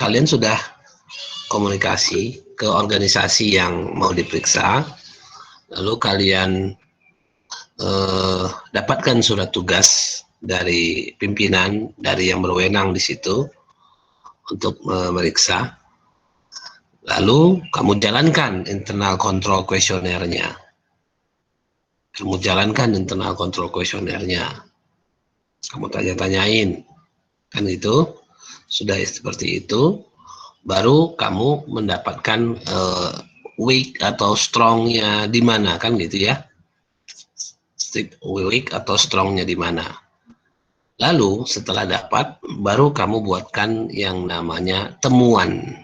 kalian sudah komunikasi ke organisasi yang mau diperiksa, lalu kalian dapatkan surat tugas dari pimpinan, dari yang berwenang di situ untuk memeriksa, lalu kamu jalankan internal control kuesionernya. Kamu tanya-tanyain, kan itu, sudah seperti itu, baru kamu mendapatkan weak atau strongnya di mana, kan gitu ya. Weak atau strongnya di mana. Lalu setelah dapat, baru kamu buatkan yang namanya temuan.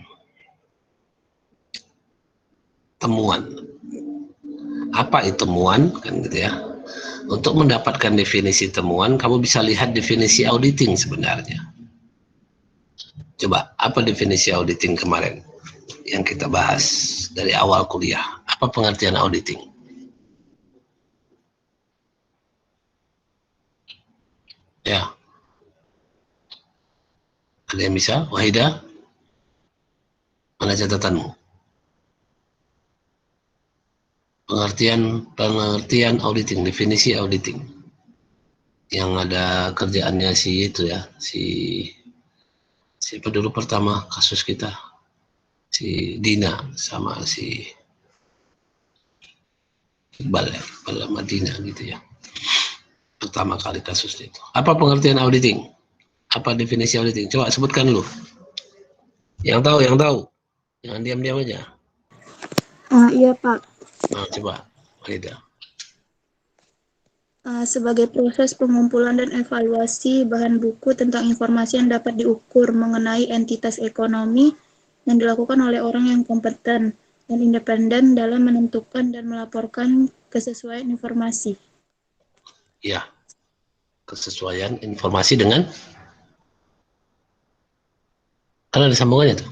Apa itu temuan, kan gitu ya. Untuk mendapatkan definisi temuan, kamu bisa lihat definisi auditing sebenarnya. Coba, apa definisi auditing kemarin yang kita bahas dari awal kuliah? Apa pengertian auditing? Ya. Ada yang bisa? Wahida? Mana catatanmu? Pengertian auditing, definisi auditing. Yang ada kerjaannya si itu ya, siapa dulu pertama kasus kita? Si Dina sama si Iqbal ya, Iqbal sama Dina gitu ya. Pertama kali kasus itu. Apa pengertian auditing? Apa definisi auditing? Coba sebutkan lu. Yang tahu. Jangan diam-diam aja. Iya Pak. Nah, coba, Wahida. Sebagai proses pengumpulan dan evaluasi bahan buku tentang informasi yang dapat diukur mengenai entitas ekonomi yang dilakukan oleh orang yang kompeten dan independen dalam menentukan dan melaporkan kesesuaian informasi. Ya, kesesuaian informasi dengan, kan ada sambungannya tuh.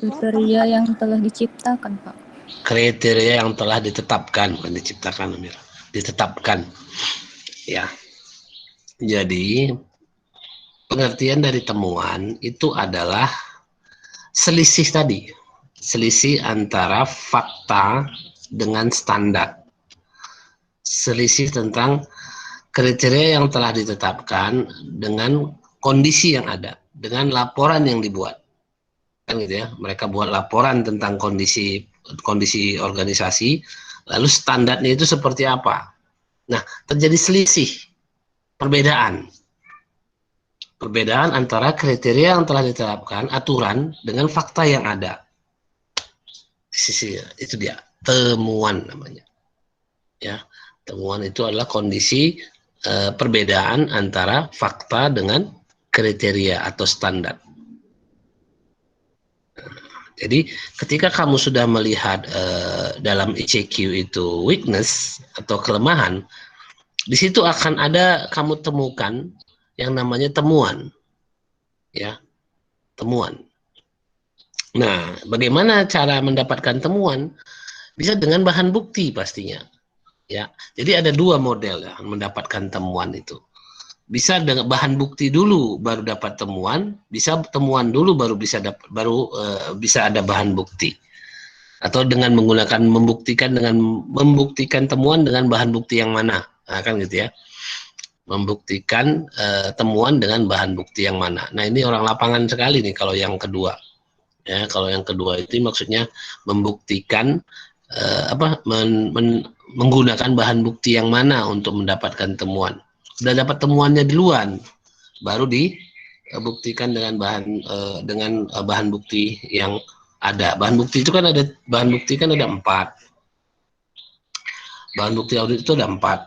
Kriteria yang telah diciptakan, Pak. Kriteria yang telah ditetapkan, bukan diciptakan, Amir. Ditetapkan. Ya. Jadi, pengertian dari temuan itu adalah selisih tadi. Selisih antara fakta dengan standar. Selisih tentang kriteria yang telah ditetapkan dengan kondisi yang ada, dengan laporan yang dibuat. Kan gitu ya, mereka buat laporan tentang kondisi organisasi, lalu standarnya itu seperti apa. Nah, terjadi selisih, perbedaan antara kriteria yang telah ditetapkan, aturan, dengan fakta yang ada. Sisi itu dia temuan namanya. Ya, temuan itu adalah kondisi perbedaan antara fakta dengan kriteria atau standar. Jadi ketika kamu sudah melihat dalam ECQ itu weakness atau kelemahan, di situ akan ada kamu temukan yang namanya temuan, ya, temuan. Nah, bagaimana cara mendapatkan temuan? Bisa dengan bahan bukti pastinya, ya. Jadi ada dua model ya mendapatkan temuan itu. Bisa dengan bahan bukti dulu baru dapat temuan, bisa temuan dulu baru bisa bisa ada bahan bukti, atau dengan menggunakan membuktikan temuan dengan bahan bukti yang mana, nah, kan gitu ya, membuktikan temuan dengan bahan bukti yang mana. Nah, ini orang lapangan sekali nih kalau yang kedua ya. Kalau yang kedua itu maksudnya membuktikan menggunakan bahan bukti yang mana untuk mendapatkan temuan. Sudah dapat temuannya duluan, baru dibuktikan dengan bahan bukti yang ada. Bahan bukti itu kan ada, bahan bukti kan ada 4. Bahan bukti audit itu ada 4.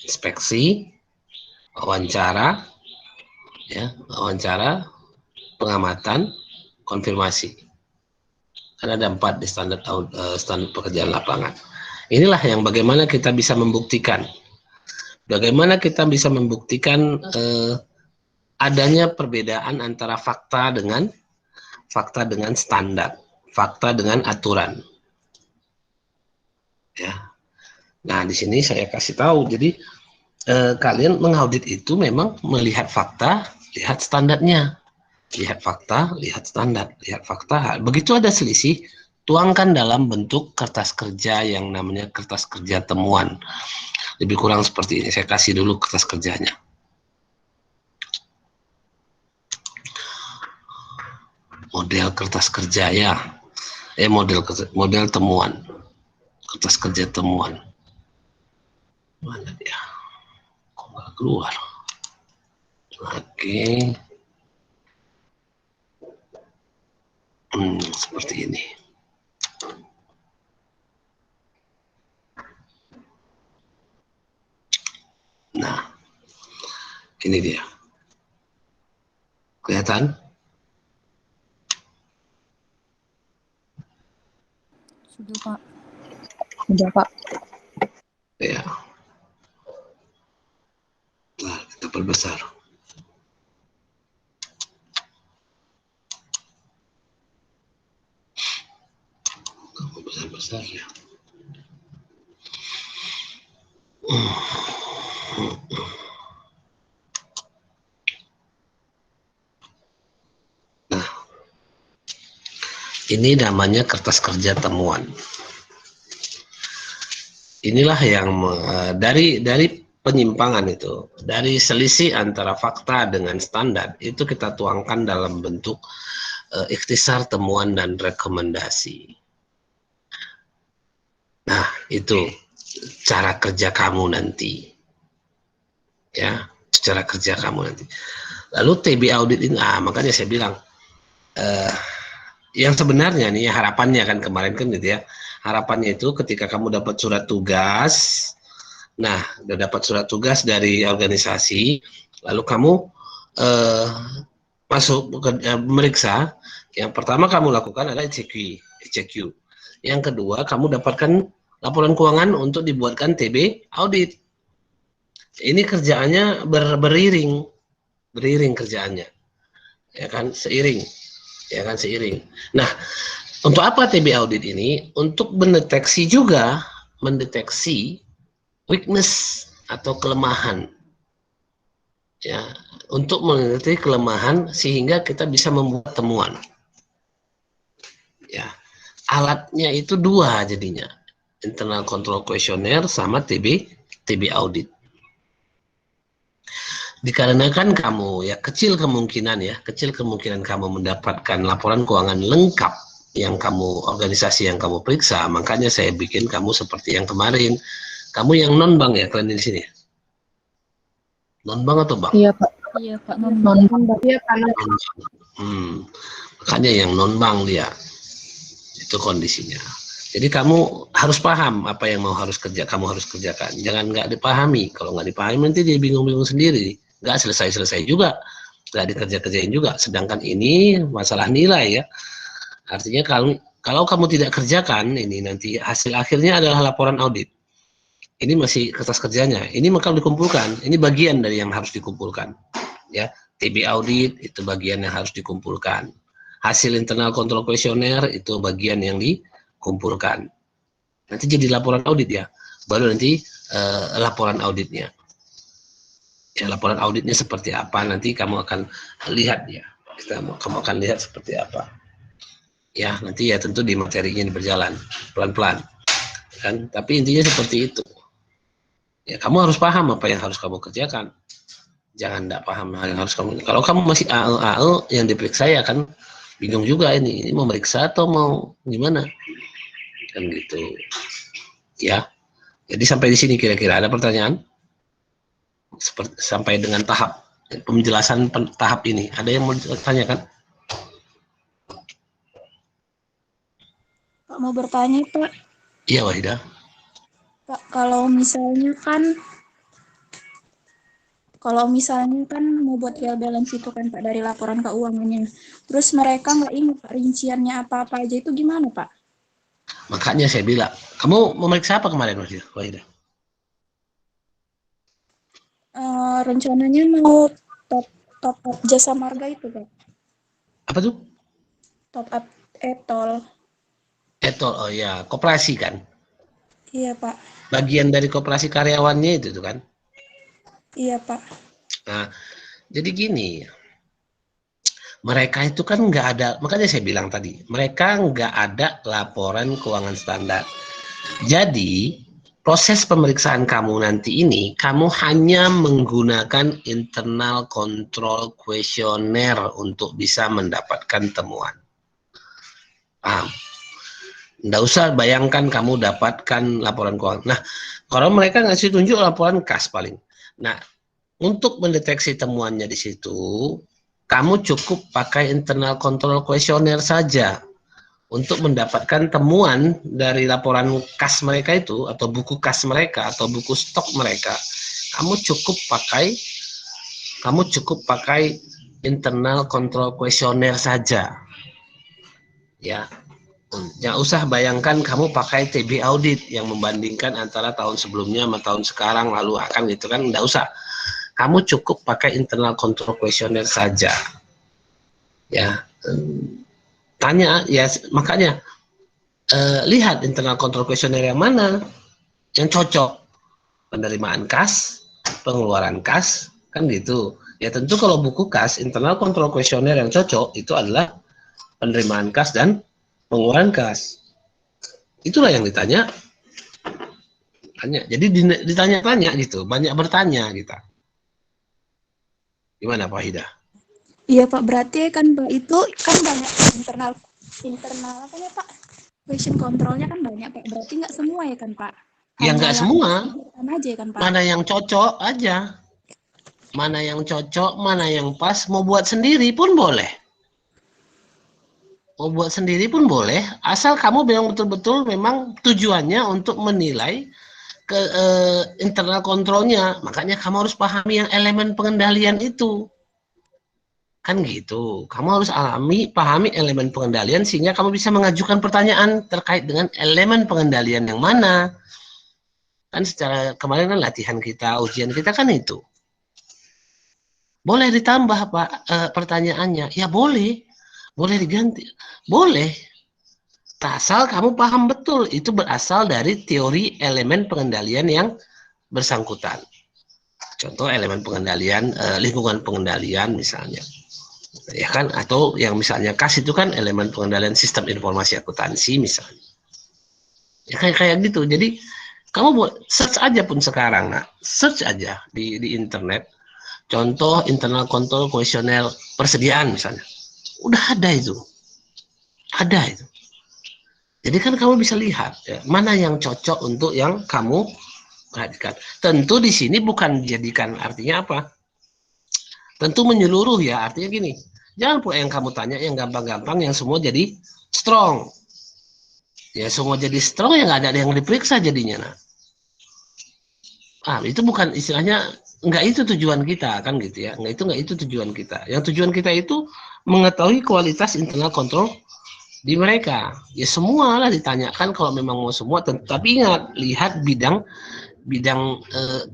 Inspeksi, wawancara, ya, wawancara, pengamatan, konfirmasi. Kan ada 4 di standar pekerjaan lapangan. Inilah yang bagaimana kita bisa membuktikan. Bagaimana kita bisa membuktikan adanya perbedaan antara fakta dengan standar, fakta dengan aturan. Ya. Nah, di sini saya kasih tahu. Jadi kalian mengaudit itu memang melihat fakta lihat standarnya. Lihat fakta, lihat standar, lihat fakta. Begitu ada selisih, tuangkan dalam bentuk kertas kerja yang namanya kertas kerja temuan. Lebih kurang seperti ini. Saya kasih dulu kertas kerjanya. Model kertas kerja ya. Model temuan. Kertas kerja temuan. Mana dia? Kok nggak keluar? Oke. Seperti ini. Nah, ini dia. Kelihatan? Sudah, Pak. Udah, Pak. Ya. Nah, kita perbesar. Besar-besar ya. Nah, ini namanya kertas kerja temuan. Inilah yang dari penyimpangan itu, dari selisih antara fakta dengan standar itu kita tuangkan dalam bentuk ikhtisar temuan dan rekomendasi. Nah, itu cara kerja kamu nanti. Ya, cara kerja kamu nanti. Lalu TB audit ini, makanya saya bilang, yang sebenarnya nih harapannya kan kemarin kan gitu ya, harapannya itu ketika kamu dapat surat tugas, nah udah dapat surat tugas dari organisasi, lalu kamu masuk meriksa, yang pertama kamu lakukan adalah ECQ. Yang kedua, kamu dapatkan laporan keuangan untuk dibuatkan TB audit. Ini kerjaannya beriring kerjaannya, ya kan, seiring. Nah, untuk apa TB audit ini? Untuk mendeteksi weakness atau kelemahan. Ya, untuk mendeteksi kelemahan sehingga kita bisa membuat temuan. Ya. Alatnya itu dua jadinya, internal control questionnaire sama TB audit. Dikarenakan kamu ya kecil kemungkinan kamu mendapatkan laporan keuangan lengkap yang organisasi yang kamu periksa, makanya saya bikin kamu seperti yang kemarin. Kamu yang non bank ya kalian di sini? Non bank atau bank? Iya, Pak. Iya, Pak. Non-bank. Iya, Pak. Makanya yang non bank dia. Itu kondisinya. Jadi kamu harus paham apa yang kamu harus kerjakan. Jangan nggak dipahami. Kalau nggak dipahami nanti dia bingung-bingung sendiri. Nggak selesai juga. Nggak dikerjain juga. Sedangkan ini masalah nilai ya. Artinya kalau kamu tidak kerjakan, ini nanti hasil akhirnya adalah laporan audit. Ini masih kertas kerjanya. Ini maka dikumpulkan. Ini bagian dari yang harus dikumpulkan. Ya, TB audit itu bagian yang harus dikumpulkan. Hasil internal control questionnaire itu bagian yang dikumpulkan. Nanti jadi laporan audit ya. Baru nanti laporan auditnya. Ya, laporan auditnya seperti apa nanti kamu akan lihat ya. Kamu akan lihat seperti apa. Ya, nanti ya tentu di materinya berjalan pelan-pelan. Kan? Tapi intinya seperti itu. Ya, kamu harus paham apa yang harus kamu kerjakan. Jangan tidak paham hal yang harus kamu. Kalau kamu masih AE yang diperiksa ya kan bingung juga ini mau meriksa atau mau gimana kan gitu ya. Jadi sampai di sini kira-kira ada pertanyaan sampai dengan tahap penjelasan tahap ini, ada yang mau ditanyakan? Pak, mau bertanya Pak. Iya Wahidah. Pak, kalau misalnya kan mau buat trial balance itu kan Pak dari laporan keuangannya. Terus mereka nggak ingat Pak rinciannya apa-apa aja itu gimana Pak? Makanya saya bilang, kamu memeriksa apa kemarin Wahidah? Rencananya mau top up jasa marga itu Pak. Apa tuh? Top up etol. Etol, oh ya, koperasi kan? Iya Pak. Bagian dari koperasi karyawannya itu kan? Iya Pak. Nah, jadi gini, Mereka itu kan nggak ada, makanya saya bilang tadi, mereka nggak ada laporan keuangan standar. Jadi, proses pemeriksaan kamu nanti ini, kamu hanya menggunakan internal control questionnaire untuk bisa mendapatkan temuan. Paham? Nggak usah bayangkan kamu dapatkan laporan keuangan. Nah, kalau mereka ngasih tunjuk laporan kas paling. Nah, untuk mendeteksi temuannya di situ, kamu cukup pakai internal control questionnaire saja untuk mendapatkan temuan dari laporan kas mereka itu, atau buku kas mereka, atau buku stok mereka. Kamu cukup pakai internal control questionnaire saja. Ya. Jangan usah bayangkan kamu pakai TB audit yang membandingkan antara tahun sebelumnya sama tahun sekarang lalu akan gitu kan, enggak usah. Kamu cukup pakai internal control questionnaire saja. Ya. Tanya ya, makanya lihat internal control questionnaire yang mana yang cocok, penerimaan kas, pengeluaran kas, kan gitu. Ya tentu kalau buku kas, internal control questionnaire yang cocok itu adalah penerimaan kas dan pengeluaran kas. Itulah yang ditanya. Jadi ditanya-tanya gitu, banyak bertanya kita. Gimana Pak Hida? Iya Pak, berarti kan Pak itu kan banyak internal apa ya Pak? Question controlnya kan banyak Pak. Berarti nggak semua ya kan Pak? Ya nggak semua. Aja kan Pak? Mana yang cocok aja. Mana yang cocok, mana yang pas. Mau buat sendiri pun boleh. Mau buat sendiri pun boleh. Asal kamu memang betul-betul memang tujuannya untuk menilai ke internal kontrolnya. Makanya kamu harus pahami yang elemen pengendalian itu. Kan gitu. Kamu harus pahami elemen pengendalian sehingga kamu bisa mengajukan pertanyaan terkait dengan elemen pengendalian yang mana. Kan secara kemarin kan latihan kita, ujian kita kan itu. Boleh ditambah Pak pertanyaannya? Ya boleh. Boleh diganti. Boleh. Asal kamu paham betul itu berasal dari teori elemen pengendalian yang bersangkutan. Contoh elemen pengendalian, lingkungan pengendalian misalnya. Ya kan, atau yang misalnya kas itu kan elemen pengendalian sistem informasi akuntansi misalnya. Ya kayak gitu. Jadi kamu search aja pun sekarang, nah, search aja di internet. Contoh internal control questionnaire persediaan misalnya. Udah ada itu. Ada itu. Jadi kan kamu bisa lihat ya, mana yang cocok untuk yang kamu perhatikan. Tentu di sini bukan dijadikan artinya apa? Tentu menyeluruh ya, artinya gini. Jangan pula yang kamu tanya yang gampang-gampang, yang semua jadi strong. Ya semua jadi strong, ya nggak ada yang diperiksa jadinya. Nah, itu bukan istilahnya, nggak itu tujuan kita kan gitu ya. Nggak itu tujuan kita. Yang tujuan kita itu mengetahui kualitas internal control di mereka. Ya semua lah ditanyakan kalau memang mau semua. Tapi ingat, lihat bidang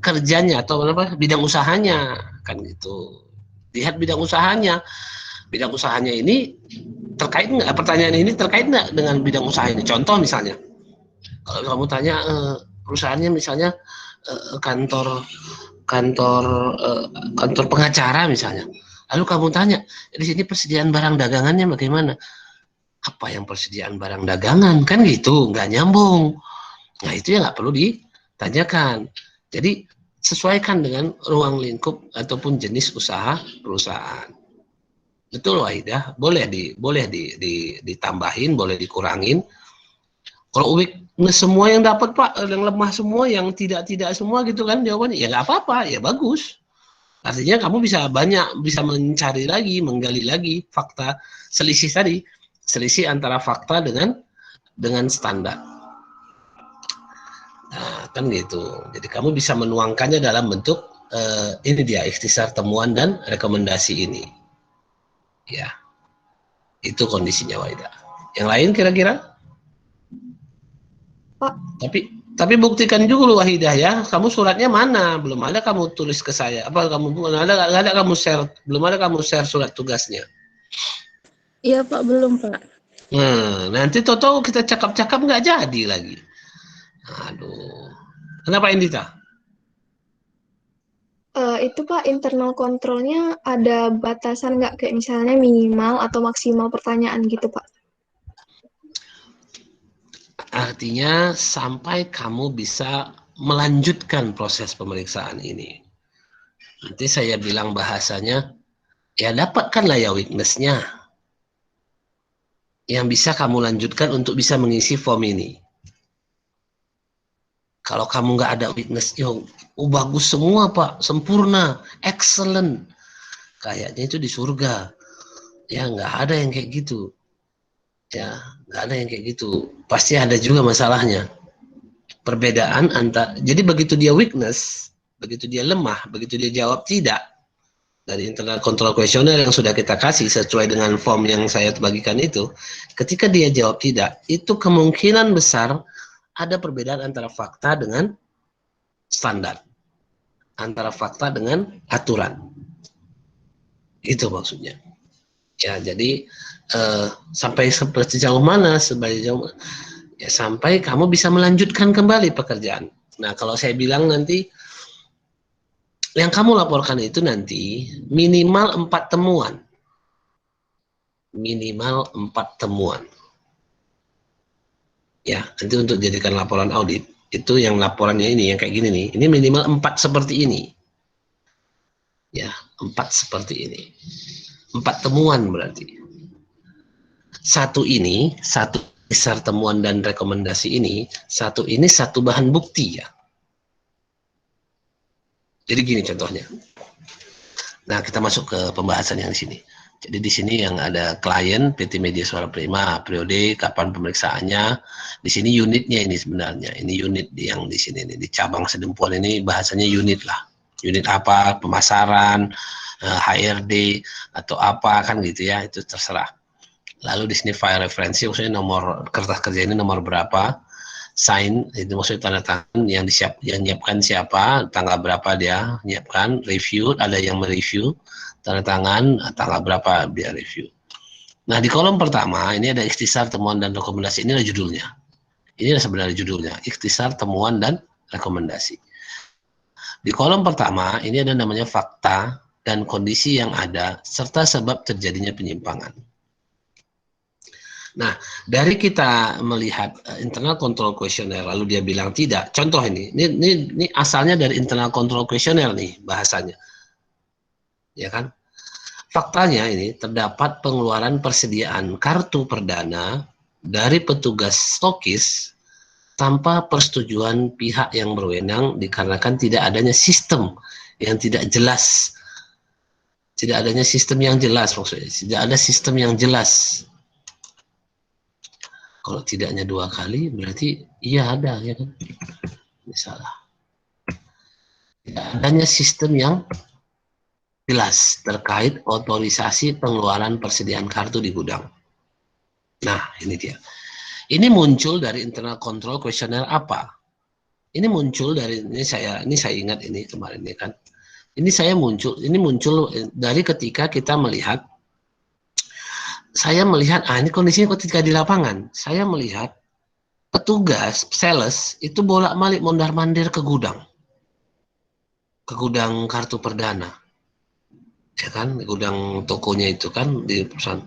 kerjanya atau apa bidang usahanya kan gitu. Lihat bidang usahanya. Bidang usahanya ini terkait nggak, pertanyaan ini terkait nggak dengan bidang usaha ini. Contoh misalnya, kalau kamu tanya perusahaannya misalnya kantor pengacara misalnya, lalu kamu tanya di sini persediaan barang dagangannya bagaimana? Apa yang persediaan barang dagangan kan gitu, nggak nyambung. Nah itu ya nggak perlu ditanyakan. Jadi sesuaikan dengan ruang lingkup ataupun jenis usaha perusahaan. Betul Wahida, boleh ditambahin, boleh dikurangin. Kalau weakness semua yang dapat Pak, yang lemah semua, yang tidak semua gitu kan jawabannya, ya nggak apa-apa, ya bagus. Artinya kamu bisa mencari lagi, menggali lagi fakta selisih tadi, selisih antara fakta dengan standar. Nah, kan gitu. Jadi kamu bisa menuangkannya dalam bentuk ini dia ikhtisar temuan dan rekomendasi ini. Ya, itu kondisinya Wahida. Yang lain kira-kira? Pak. Tapi buktikan juga lu Wahidah ya. Kamu suratnya mana? Belum ada kamu tulis ke saya. Apa kamu nggak ada kamu share? Belum ada kamu share surat tugasnya? Iya Pak, belum Pak. Nanti toto kita cakap-cakap nggak jadi lagi. Aduh. Kenapa Indita? Itu Pak, internal kontrolnya ada batasan nggak? Kayak misalnya minimal atau maksimal pertanyaan gitu Pak? Artinya sampai kamu bisa melanjutkan proses pemeriksaan ini. Nanti saya bilang bahasanya, ya dapatkanlah ya weakness-nya yang bisa kamu lanjutkan untuk bisa mengisi form ini. Kalau kamu nggak ada weakness, bagus semua Pak, sempurna, excellent. Kayaknya itu di surga. Ya nggak ada yang kayak gitu. Ya nggak ada yang kayak gitu. Pasti ada juga masalahnya. Perbedaan antara, jadi begitu dia weakness, begitu dia lemah, begitu dia jawab tidak, dari internal control questionnaire yang sudah kita kasih sesuai dengan form yang saya bagikan itu, ketika dia jawab tidak, itu kemungkinan besar ada perbedaan antara fakta dengan standar, antara fakta dengan aturan. Itu maksudnya. Ya, jadi sampai sejauh mana, ya sampai kamu bisa melanjutkan kembali pekerjaan. Nah, kalau saya bilang nanti yang kamu laporkan itu nanti minimal 4 temuan. Minimal 4 temuan. Ya, nanti untuk jadikan laporan audit, itu yang laporannya ini, yang kayak gini nih, ini minimal 4 seperti ini. Ya, 4 seperti ini. 4 temuan berarti. Satu besar temuan dan rekomendasi ini, satu bahan bukti ya. Jadi gini contohnya. Nah, kita masuk ke pembahasan yang di sini. Jadi di sini yang ada klien PT Media Suara Prima, periode, kapan pemeriksaannya. Di sini unitnya ini sebenarnya. Ini unit yang di sini nih, di cabang Sedempuan ini bahasanya unit lah. Unit apa, pemasaran, HRD atau apa kan gitu ya, itu terserah. Lalu di sini file referensi, maksudnya nomor kertas kerja ini nomor berapa, sign itu maksudnya tanda tangan yang nyiapkan siapa, tanggal berapa dia nyiapkan, review ada yang mereview, tanda tangan tanggal berapa dia review. Nah, di kolom pertama ini ada ikhtisar temuan dan rekomendasi, ini adalah judulnya. Ini adalah sebenarnya judulnya, ikhtisar temuan dan rekomendasi. Di kolom pertama ini ada namanya fakta dan kondisi yang ada serta sebab terjadinya penyimpangan. Nah, dari kita melihat internal control questionnaire lalu dia bilang tidak. Contoh ini asalnya dari internal control questionnaire nih bahasanya. Ya kan? Faktanya ini terdapat pengeluaran persediaan kartu perdana dari petugas stokis tanpa persetujuan pihak yang berwenang dikarenakan tidak adanya sistem yang tidak jelas. Tidak adanya sistem yang jelas maksudnya. Tidak ada sistem yang jelas. Kalau tidaknya 2 kali berarti iya ada ya kan. Misalnya. Tidak adanya sistem yang jelas terkait otorisasi pengeluaran persediaan kartu di gudang. Nah, ini dia. Ini muncul dari internal control questionnaire apa? Ini muncul dari ini saya ingat ini kemarin ya kan. Ini muncul dari ketika kita melihat, saya melihat ini kondisinya ketika di lapangan, saya melihat petugas sales itu bolak-balik mondar-mandir ke gudang kartu perdana, ya kan, gudang tokonya itu kan di perusahaan.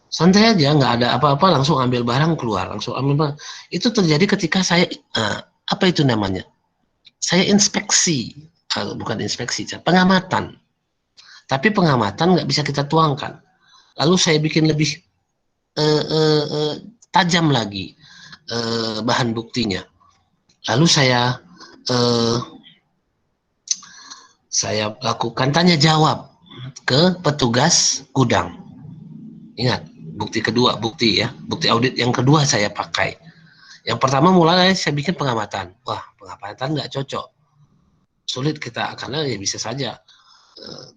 Santai aja, nggak ada apa-apa, langsung ambil barang keluar, langsung ambil barang. Itu terjadi ketika saya apa itu namanya? Saya inspeksi, bukan inspeksi, pengamatan. Tapi pengamatan nggak bisa kita tuangkan. Lalu saya bikin lebih tajam lagi bahan buktinya. Lalu saya lakukan tanya jawab ke petugas gudang. Ingat, bukti audit yang kedua saya pakai. Yang pertama mulai saya bikin pengamatan. Wah, pengamatan nggak cocok. Sulit kita, karena ya bisa saja.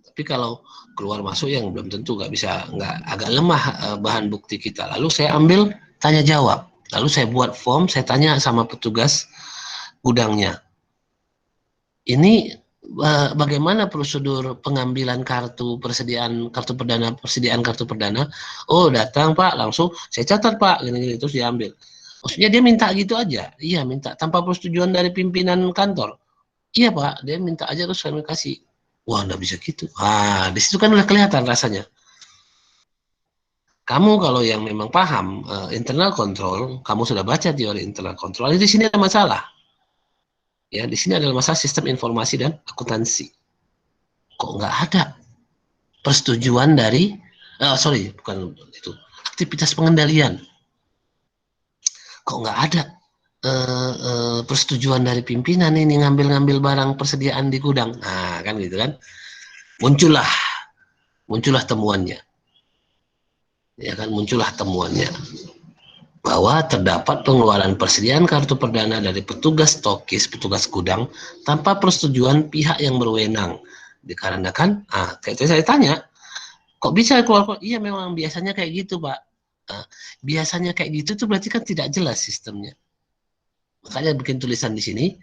Tapi kalau keluar masuk yang belum tentu agak lemah bahan bukti kita. Lalu saya ambil tanya jawab. Lalu saya buat form, saya tanya sama petugas gudangnya. Ini bagaimana prosedur pengambilan kartu perdana? Oh, datang Pak, langsung saya catat Pak, gini-gini terus diambil. Maksudnya dia minta gitu aja. Iya, minta tanpa persetujuan dari pimpinan kantor. Iya Pak, dia minta aja terus kami kasih. Wah, nggak bisa gitu. Di situ kan udah kelihatan rasanya. Kamu kalau yang memang paham internal control, kamu sudah baca teori internal control, di sini ada masalah. Ya, di sini adalah masalah sistem informasi dan akuntansi. Kok nggak ada persetujuan dari, sorry, bukan itu, aktivitas pengendalian. Kok nggak ada persetujuan dari pimpinan ini ngambil-ngambil barang persediaan di gudang. Nah, kan gitu kan. Muncullah temuannya. Ya kan, muncullah temuannya bahwa terdapat pengeluaran persediaan kartu perdana dari petugas tokis, petugas gudang tanpa persetujuan pihak yang berwenang. Dikarenakan, kayak saya tanya, kok bisa keluar? Iya, memang biasanya kayak gitu, Pak. Biasanya kayak gitu tuh berarti kan tidak jelas sistemnya. Makanya bikin tulisan di sini,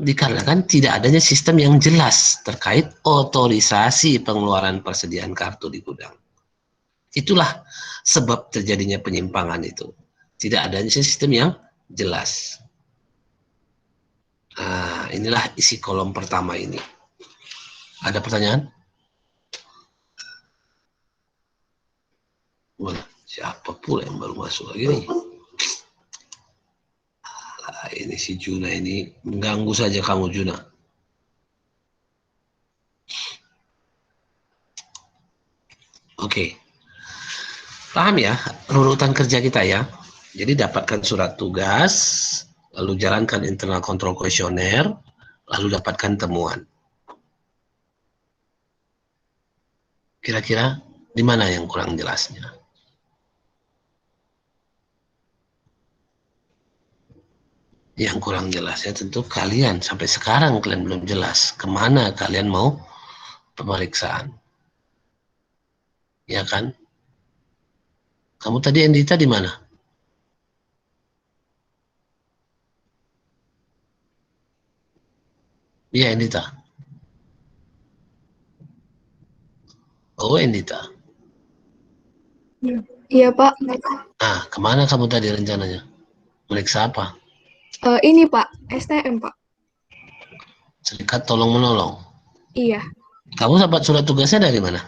dikarenakan tidak adanya sistem yang jelas terkait otorisasi pengeluaran persediaan kartu di gudang. Itulah sebab terjadinya penyimpangan itu. Tidak adanya sistem yang jelas. Nah, inilah isi kolom pertama ini. Ada pertanyaan? Wah, siapa pula yang baru masuk lagi nih? Ini si Juna ini mengganggu saja kamu, Juna. Oke. Paham ya runutan kerja kita ya. Jadi dapatkan surat tugas, lalu jalankan internal control kuesioner, lalu dapatkan temuan. Kira-kira di mana yang kurang jelasnya? Yang kurang jelasnya tentu kalian, sampai sekarang kalian belum jelas kemana kalian mau pemeriksaan. Ya kan? Kamu tadi Endita di mana? Iya, Endita. Oh, Endita. Iya, Pak. Kemana kamu tadi rencananya? Meriksa apa? Ini, Pak. STM, Pak. Serikat tolong menolong. Iya. Kamu dapat surat tugasnya dari mana?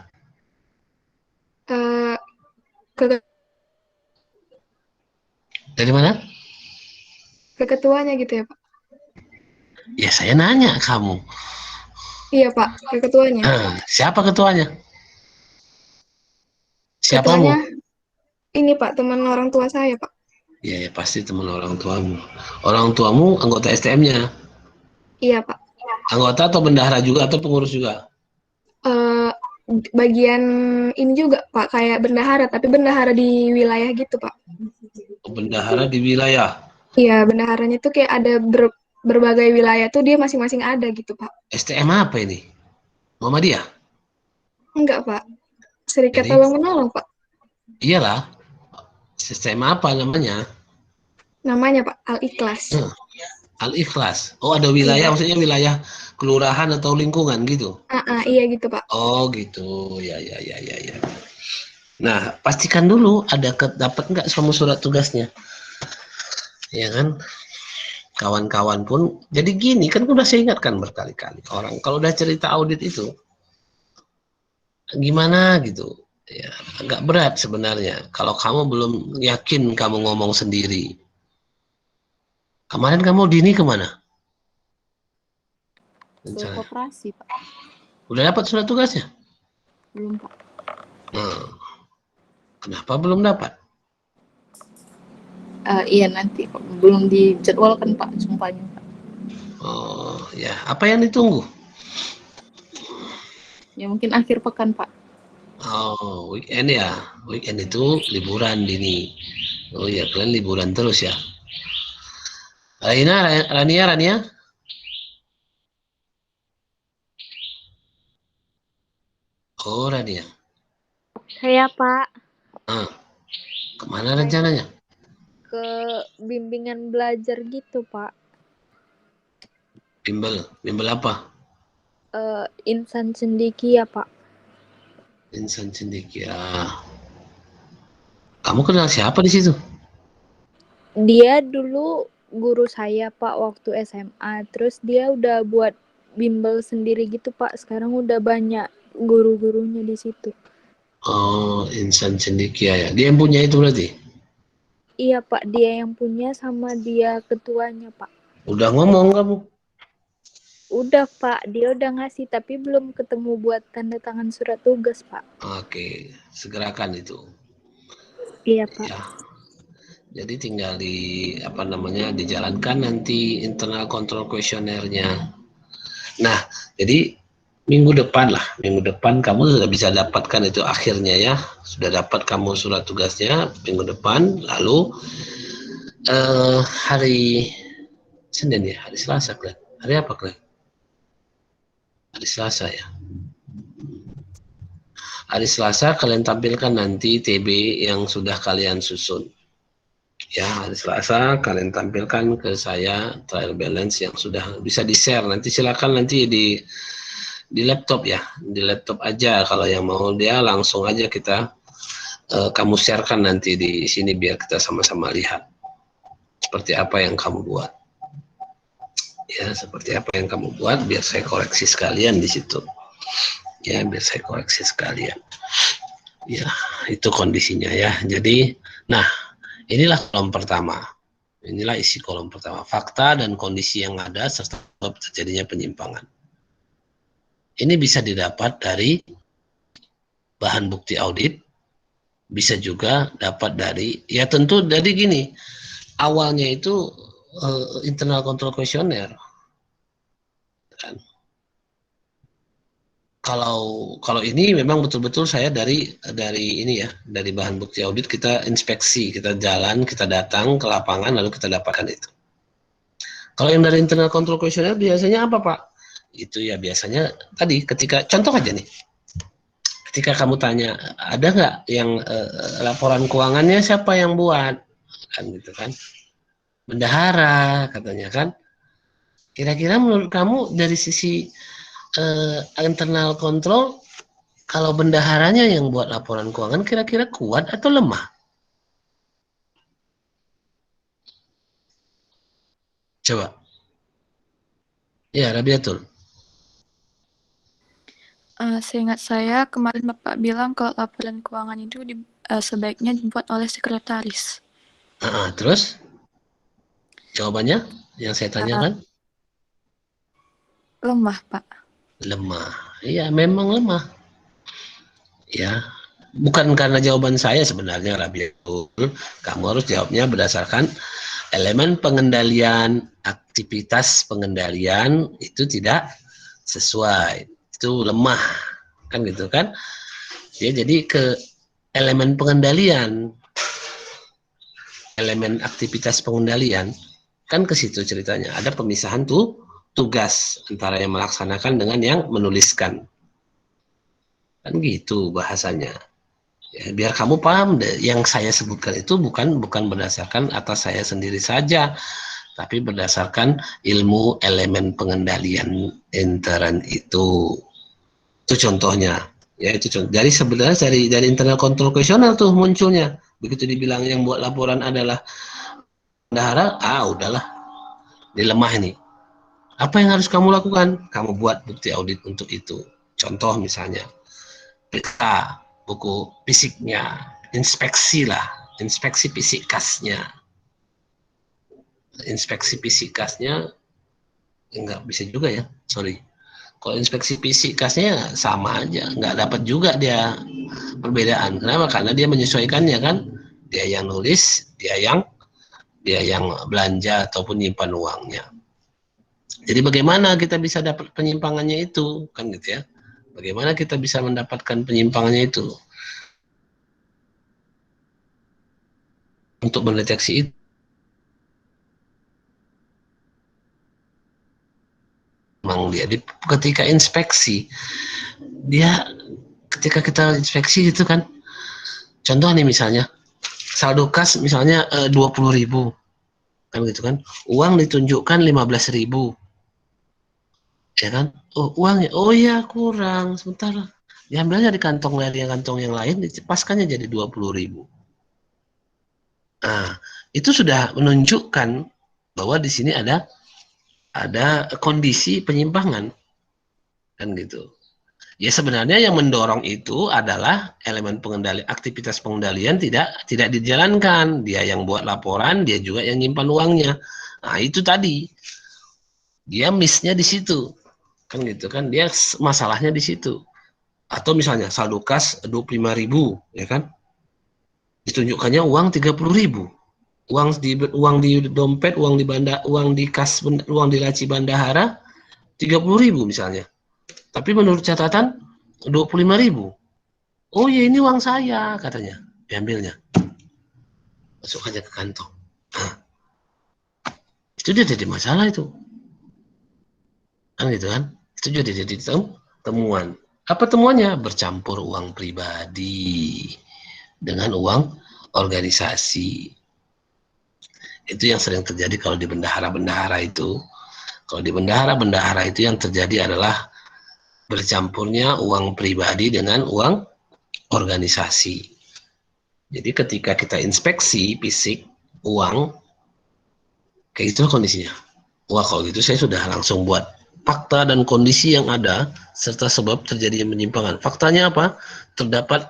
Ke Dari mana? ketuanya gitu ya, Pak? Ya saya nanya kamu. Iya, Pak. Ke ketuanya. Siapa ketuanya? Ketuanya Siapamu? ini, Pak, teman orang tua saya, Pak. Ya pasti teman orang tuamu. Orang tuamu anggota STM-nya? Iya, Pak. Anggota atau bendahara juga atau pengurus juga? Bagian ini juga, Pak, kayak bendahara, tapi bendahara di wilayah gitu, Pak. Bendahara di wilayah? Iya, bendaharanya tuh kayak ada berbagai wilayah tuh dia masing-masing ada gitu, Pak. STM apa ini? Muhammadiyah? Enggak, Pak. Serikat Jadi? Tolong Menolong, Pak. Iyalah. STM apa namanya? Namanya, Pak, Al-Ikhlas. Al-Ikhlas. Oh, ada wilayah, Iya. maksudnya wilayah kelurahan atau lingkungan gitu? Iya gitu, Pak. Oh gitu, ya. Nah, pastikan dulu dapat nggak kamu surat tugasnya, ya kan? Kawan-kawan pun, jadi gini kan udah saya ingatkan berkali-kali orang kalau udah cerita audit itu, gimana gitu, ya agak berat sebenarnya. Kalau kamu belum yakin kamu ngomong sendiri. Kemarin kamu Dini kemana? Ke koperasi, Pak. Udah dapat surat tugasnya? Belum, Pak. Kenapa belum dapat? Iya nanti, Pak. Belum dijadwalkan, Pak, sumpahnya, Pak. Oh ya, apa yang ditunggu? Ya mungkin akhir pekan, Pak. Oh, weekend ya. Weekend itu liburan Dini. Oh ya, kalian liburan terus ya. Rania. Oh, Rania. Saya Pak, Kemana rencananya? ke bimbingan belajar gitu Pak. Bimbel apa? Insan cendekia Pak. Insan cendekia. Kamu kenal siapa di situ? Dia dulu guru saya Pak waktu SMA. Terus dia udah buat bimbel sendiri gitu Pak. Sekarang udah banyak guru-gurunya di situ. Oh, Insan Cendekia ya. Dia yang punya itu berarti? Iya Pak, dia yang punya sama dia ketuanya Pak. Udah ngomong kamu? Udah Pak, dia udah ngasih tapi belum ketemu buat tanda tangan surat tugas Pak. Oke, segerakan itu. Iya Pak. Ya. Jadi tinggal dijalankan nanti internal control kuesionernya. Nah, jadi minggu depan kamu sudah bisa dapatkan itu akhirnya ya. Sudah dapat kamu surat tugasnya minggu depan, lalu hari Senin ya, hari Selasa Glenn. Hari apa Glenn? Hari Selasa ya. Hari Selasa kalian tampilkan nanti TB yang sudah kalian susun. Ya, hari Selasa kalian tampilkan ke saya trial balance yang sudah bisa di-share. Nanti silakan nanti di laptop ya. Di laptop aja, kalau yang mau dia langsung aja kamu sharekan nanti di sini biar kita sama-sama lihat seperti apa yang kamu buat. Ya, seperti apa yang kamu buat biar saya koreksi sekalian di situ. Ya, biar saya koreksi sekalian. Ya, itu kondisinya ya. Jadi, nah, inilah kolom pertama. Inilah isi kolom pertama. Fakta dan kondisi yang ada serta terjadinya penyimpangan. Ini bisa didapat dari bahan bukti audit. Bisa juga dapat dari, ya tentu dari gini. Awalnya itu internal control questionnaire. Kan? Kalau ini memang betul-betul saya dari ini ya, dari bahan bukti audit kita inspeksi, kita jalan, kita datang ke lapangan lalu kita dapatkan itu. Kalau yang dari internal control questionnaire biasanya apa Pak? Itu ya biasanya tadi ketika contoh aja nih. Ketika kamu tanya, ada nggak yang laporan keuangannya siapa yang buat? Kan gitu kan. Bendahara katanya kan. Kira-kira menurut kamu dari sisi internal control, kalau bendaharanya yang buat laporan keuangan kira-kira kuat atau lemah? Coba. Ya, Rabiatul. Seingat saya kemarin Bapak bilang kalau laporan keuangan itu sebaiknya dibuat oleh sekretaris. Terus jawabannya yang saya tanyakan? Lemah Pak. Lemah. Iya, memang lemah. Ya, bukan karena jawaban saya sebenarnya Rabiatul. Kamu harus jawabnya berdasarkan elemen pengendalian, aktivitas pengendalian itu tidak sesuai. Itu lemah. Kan gitu kan? Ya, jadi ke elemen pengendalian, elemen aktivitas pengendalian, kan ke situ ceritanya. Ada pemisahan tugas antara yang melaksanakan dengan yang menuliskan. Kan gitu bahasanya. Ya, biar kamu paham deh, yang saya sebutkan itu bukan berdasarkan atas saya sendiri saja, tapi berdasarkan ilmu elemen pengendalian intern itu. Itu contohnya. Ya, itu contoh. Jadi sebenarnya dari internal control questionnaire tuh munculnya. Begitu dibilang yang buat laporan adalah bendahara, udahlah. Ini lemah ini. Apa yang harus kamu lakukan? Kamu buat bukti audit untuk itu. Contoh misalnya, periksa buku fisiknya, inspeksi fisik kasnya. Inspeksi fisik kasnya, enggak bisa juga ya, sorry. Kalau inspeksi fisik kasnya sama aja, nggak dapat juga dia perbedaan. Kenapa? Karena dia menyesuaikannya kan. Dia yang nulis, dia yang belanja ataupun nyimpan uangnya. Jadi bagaimana kita bisa dapat penyimpangannya itu, kan gitu ya? Bagaimana kita bisa mendapatkan penyimpangannya itu? Untuk mendeteksi itu, memang dia ketika inspeksi, ketika kita inspeksi gitu kan, contoh nih misalnya, saldo kas misalnya 20.000, kan gitu kan, uang ditunjukkan 15.000. Ya kan? Oh, uangnya, oh ya kurang, sebentar. Diambilnya di kantong yang lain, dipaskannya jadi 20.000. Nah, itu sudah menunjukkan bahwa di sini ada kondisi penyimpangan, kan gitu. Ya sebenarnya yang mendorong itu adalah elemen aktivitas pengendalian tidak dijalankan. Dia yang buat laporan, dia juga yang nyimpan uangnya. Nah itu tadi, dia miss-nya di situ, kan gitu kan? Dia masalahnya di situ. Atau misalnya saldo kas 25.000, ya kan? Ditunjukkannya uang 30.000. Uang di dompet, uang di kas, uang di laci bendahara 30.000 misalnya. Tapi menurut catatan 25.000. Oh ya ini uang saya katanya, diambilnya, masukkannya ke kantong. Nah, itu dia jadi masalah itu, kan gitu kan? Itu jadi temuan. Apa temuannya? Bercampur uang pribadi dengan uang organisasi. Itu yang sering terjadi kalau di bendahara-bendahara itu. Kalau di bendahara-bendahara itu yang terjadi adalah bercampurnya uang pribadi dengan uang organisasi. Jadi ketika kita inspeksi fisik uang, kayak itu kondisinya. Wah kalau gitu saya sudah langsung buat fakta dan kondisi yang ada serta sebab terjadinya penyimpangan. Faktanya apa? Terdapat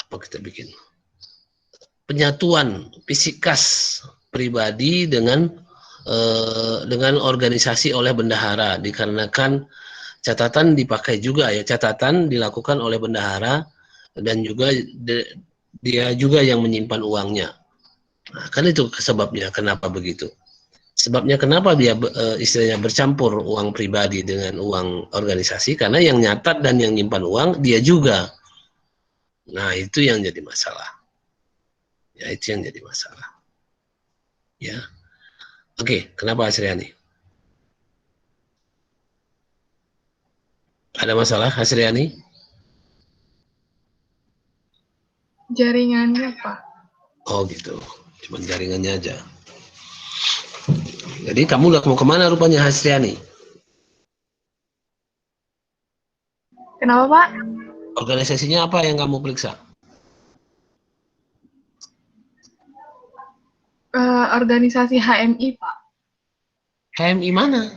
apa kita bikin? Penyatuan fisik kas pribadi dengan organisasi oleh bendahara, dikarenakan catatan dipakai juga ya, catatan dilakukan oleh bendahara dan juga dia juga yang menyimpan uangnya. Nah, kan itu sebabnya kenapa begitu. Sebabnya kenapa dia istilahnya bercampur uang pribadi dengan uang organisasi, karena yang nyatat dan yang nyimpan uang dia juga. Nah, itu yang jadi masalah. Ya, itu yang jadi masalah. Ya. Oke, kenapa Hasriani? Ada masalah Hasriani? Jaringannya, Pak. Oh gitu, cuma jaringannya aja. Jadi kamu udah mau kemana rupanya Hasriani? Kenapa, Pak? Organisasinya apa yang kamu periksa? Organisasi HMI, Pak. HMI mana?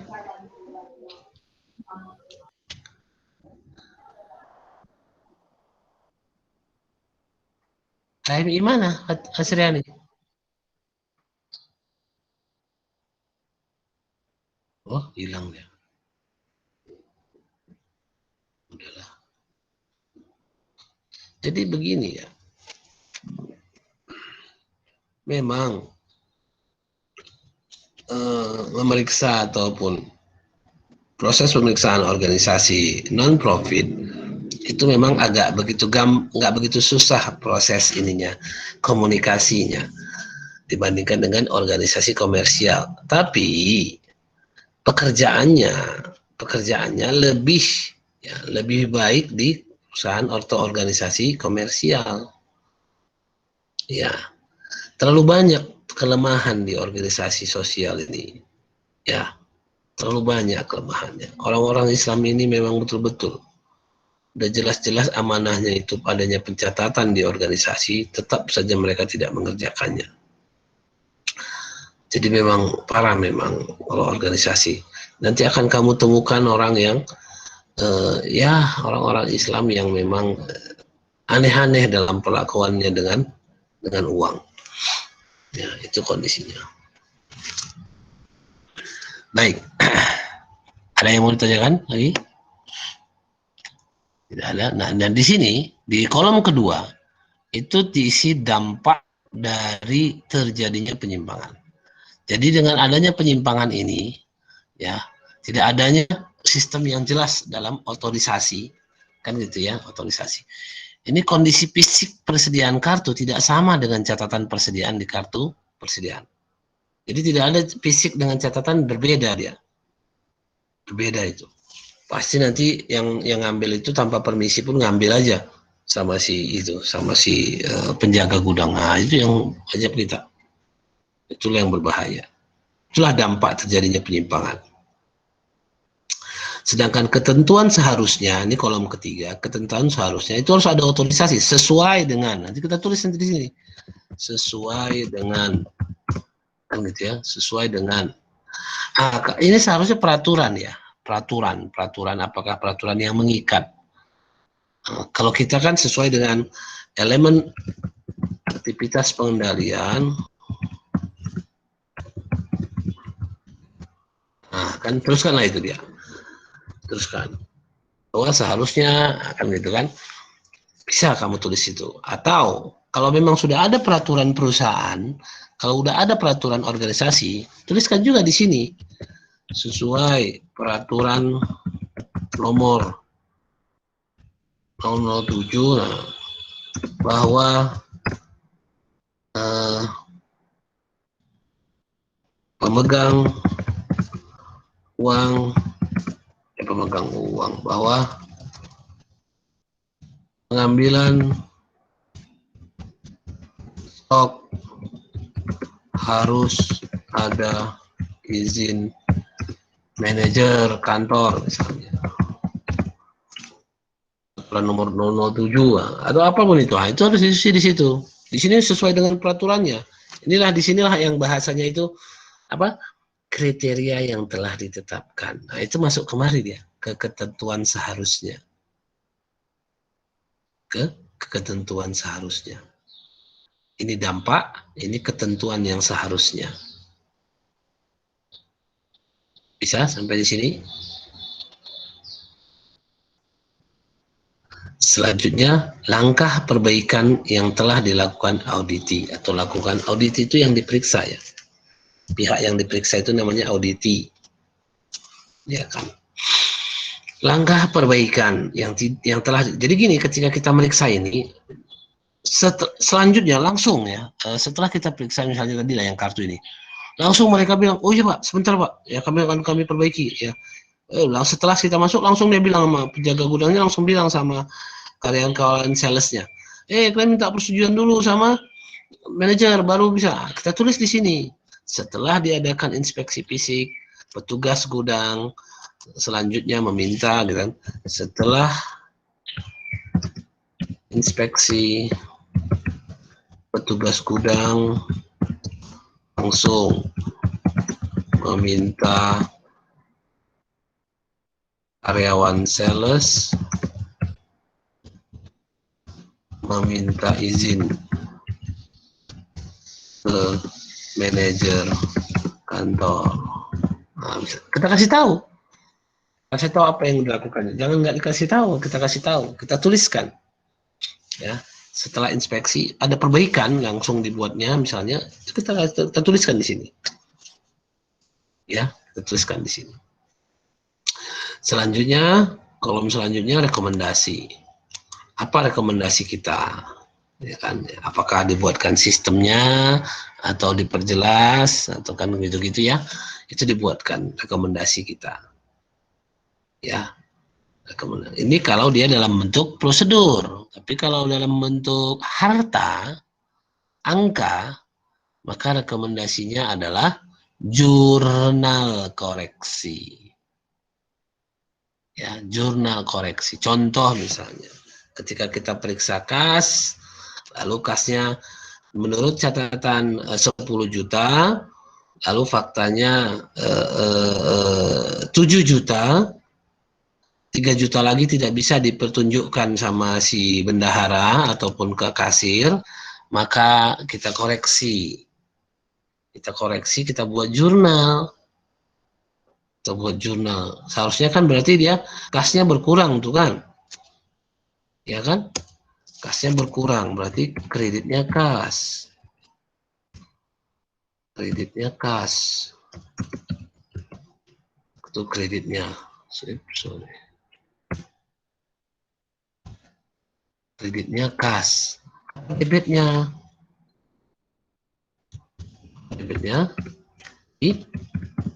HMI mana Hasriani? Oh hilang dia. Udahlah. Jadi begini ya. Memang memeriksa ataupun proses pemeriksaan organisasi non-profit itu memang agak nggak begitu susah proses ininya, komunikasinya dibandingkan dengan organisasi komersial. Tapi pekerjaannya lebih baik di perusahaan atau organisasi komersial. Ya, terlalu banyak kelemahan di organisasi sosial ini. Ya, terlalu banyak kelemahannya. Orang-orang Islam ini memang betul-betul udah jelas-jelas amanahnya itu padanya pencatatan di organisasi, tetap saja mereka tidak mengerjakannya. Jadi memang parah memang kalau organisasi. Nanti akan kamu temukan orang yang orang-orang Islam yang memang aneh-aneh dalam perlakuannya dengan uang. Ya, itu kondisinya. Baik. Ada yang mau ditanyakan lagi? Tidak ada. Nah, dan di sini di kolom kedua itu diisi dampak dari terjadinya penyimpangan. Jadi dengan adanya penyimpangan ini, ya, tidak adanya sistem yang jelas dalam otorisasi, kan gitu ya, otorisasi. Ini kondisi fisik persediaan kartu tidak sama dengan catatan persediaan di kartu persediaan. Jadi tidak ada fisik dengan catatan, berbeda dia. Berbeda itu. Pasti nanti yang ngambil itu tanpa permisi pun ngambil aja sama si penjaga gudang. Nah, itu yang wajib kita. Itulah yang berbahaya. Itulah dampak terjadinya penyimpangan. Sedangkan ketentuan seharusnya, ini kolom ketiga, ketentuan seharusnya itu harus ada otorisasi sesuai dengan, nanti kita tulis nanti di sini, sesuai dengan, kan gitu ya, sesuai dengan. Ini seharusnya peraturan ya, peraturan apakah peraturan yang mengikat. Kalau kita kan sesuai dengan elemen aktivitas pengendalian, kan teruskanlah itu dia, teruskan bahwa seharusnya akan gitu kan, bisa kamu tulis itu. Atau kalau memang sudah ada peraturan perusahaan, kalau udah ada peraturan organisasi, tuliskan juga di sini sesuai peraturan nomor 007 bahwa pemegang uang bahwa pengambilan stok harus ada izin manajer kantor misalnya. Peraturan nomor 007 atau apapun itu, itu harus diisi di situ. Di sini sesuai dengan peraturannya. Inilah disinilah yang bahasanya itu apa? Kriteria yang telah ditetapkan. Nah, itu masuk kemari dia ke ketentuan seharusnya. Ke ketentuan seharusnya. Ini dampak, ini ketentuan yang seharusnya. Bisa sampai di sini? Selanjutnya, langkah perbaikan yang telah dilakukan auditi atau lakukan auditi itu yang diperiksa ya. Pihak yang diperiksa itu namanya auditi. Ya kan. Langkah perbaikan yang telah, jadi gini, ketika kita meriksa ini, selanjutnya langsung ya, setelah kita periksa misalnya tadi lah yang kartu ini, langsung mereka bilang, oh iya Pak, sebentar Pak, ya kami perbaiki ya. Setelah kita masuk langsung dia bilang sama penjaga gudangnya, langsung bilang sama karyawan salesnya, kalian minta persetujuan dulu sama manajer baru bisa. Kita tulis di sini, setelah diadakan inspeksi fisik, petugas gudang selanjutnya meminta, gitu kan, setelah inspeksi petugas gudang langsung meminta karyawan sales meminta izin ke manajer kantor. Nah, kita kasih tahu apa yang dilakukan. Jangan nggak dikasih tahu, kita kasih tahu, kita tuliskan. Ya, setelah inspeksi ada perbaikan langsung dibuatnya, misalnya kita tuliskan di sini. Ya, kita tuliskan di sini. Selanjutnya, kolom selanjutnya rekomendasi. Apa rekomendasi kita? Ya kan, apakah dibuatkan sistemnya atau diperjelas atau kan gitu-gitu ya? Itu dibuatkan rekomendasi kita. Ya. Ini kalau dia dalam bentuk prosedur. Tapi kalau dalam bentuk harta, angka, maka rekomendasinya adalah jurnal koreksi. Ya, jurnal koreksi. Contoh misalnya, ketika kita periksa kas, lalu kasnya menurut catatan 10 juta, lalu faktanya 7 juta, 3 juta lagi tidak bisa dipertunjukkan sama si bendahara ataupun ke kasir, maka kita koreksi. Kita buat jurnal. Seharusnya kan berarti dia kasnya berkurang tuh kan. Ya kan? Kasnya berkurang, berarti kreditnya kas. Itu kreditnya. Sorry. Kreditnya kas. Debitnya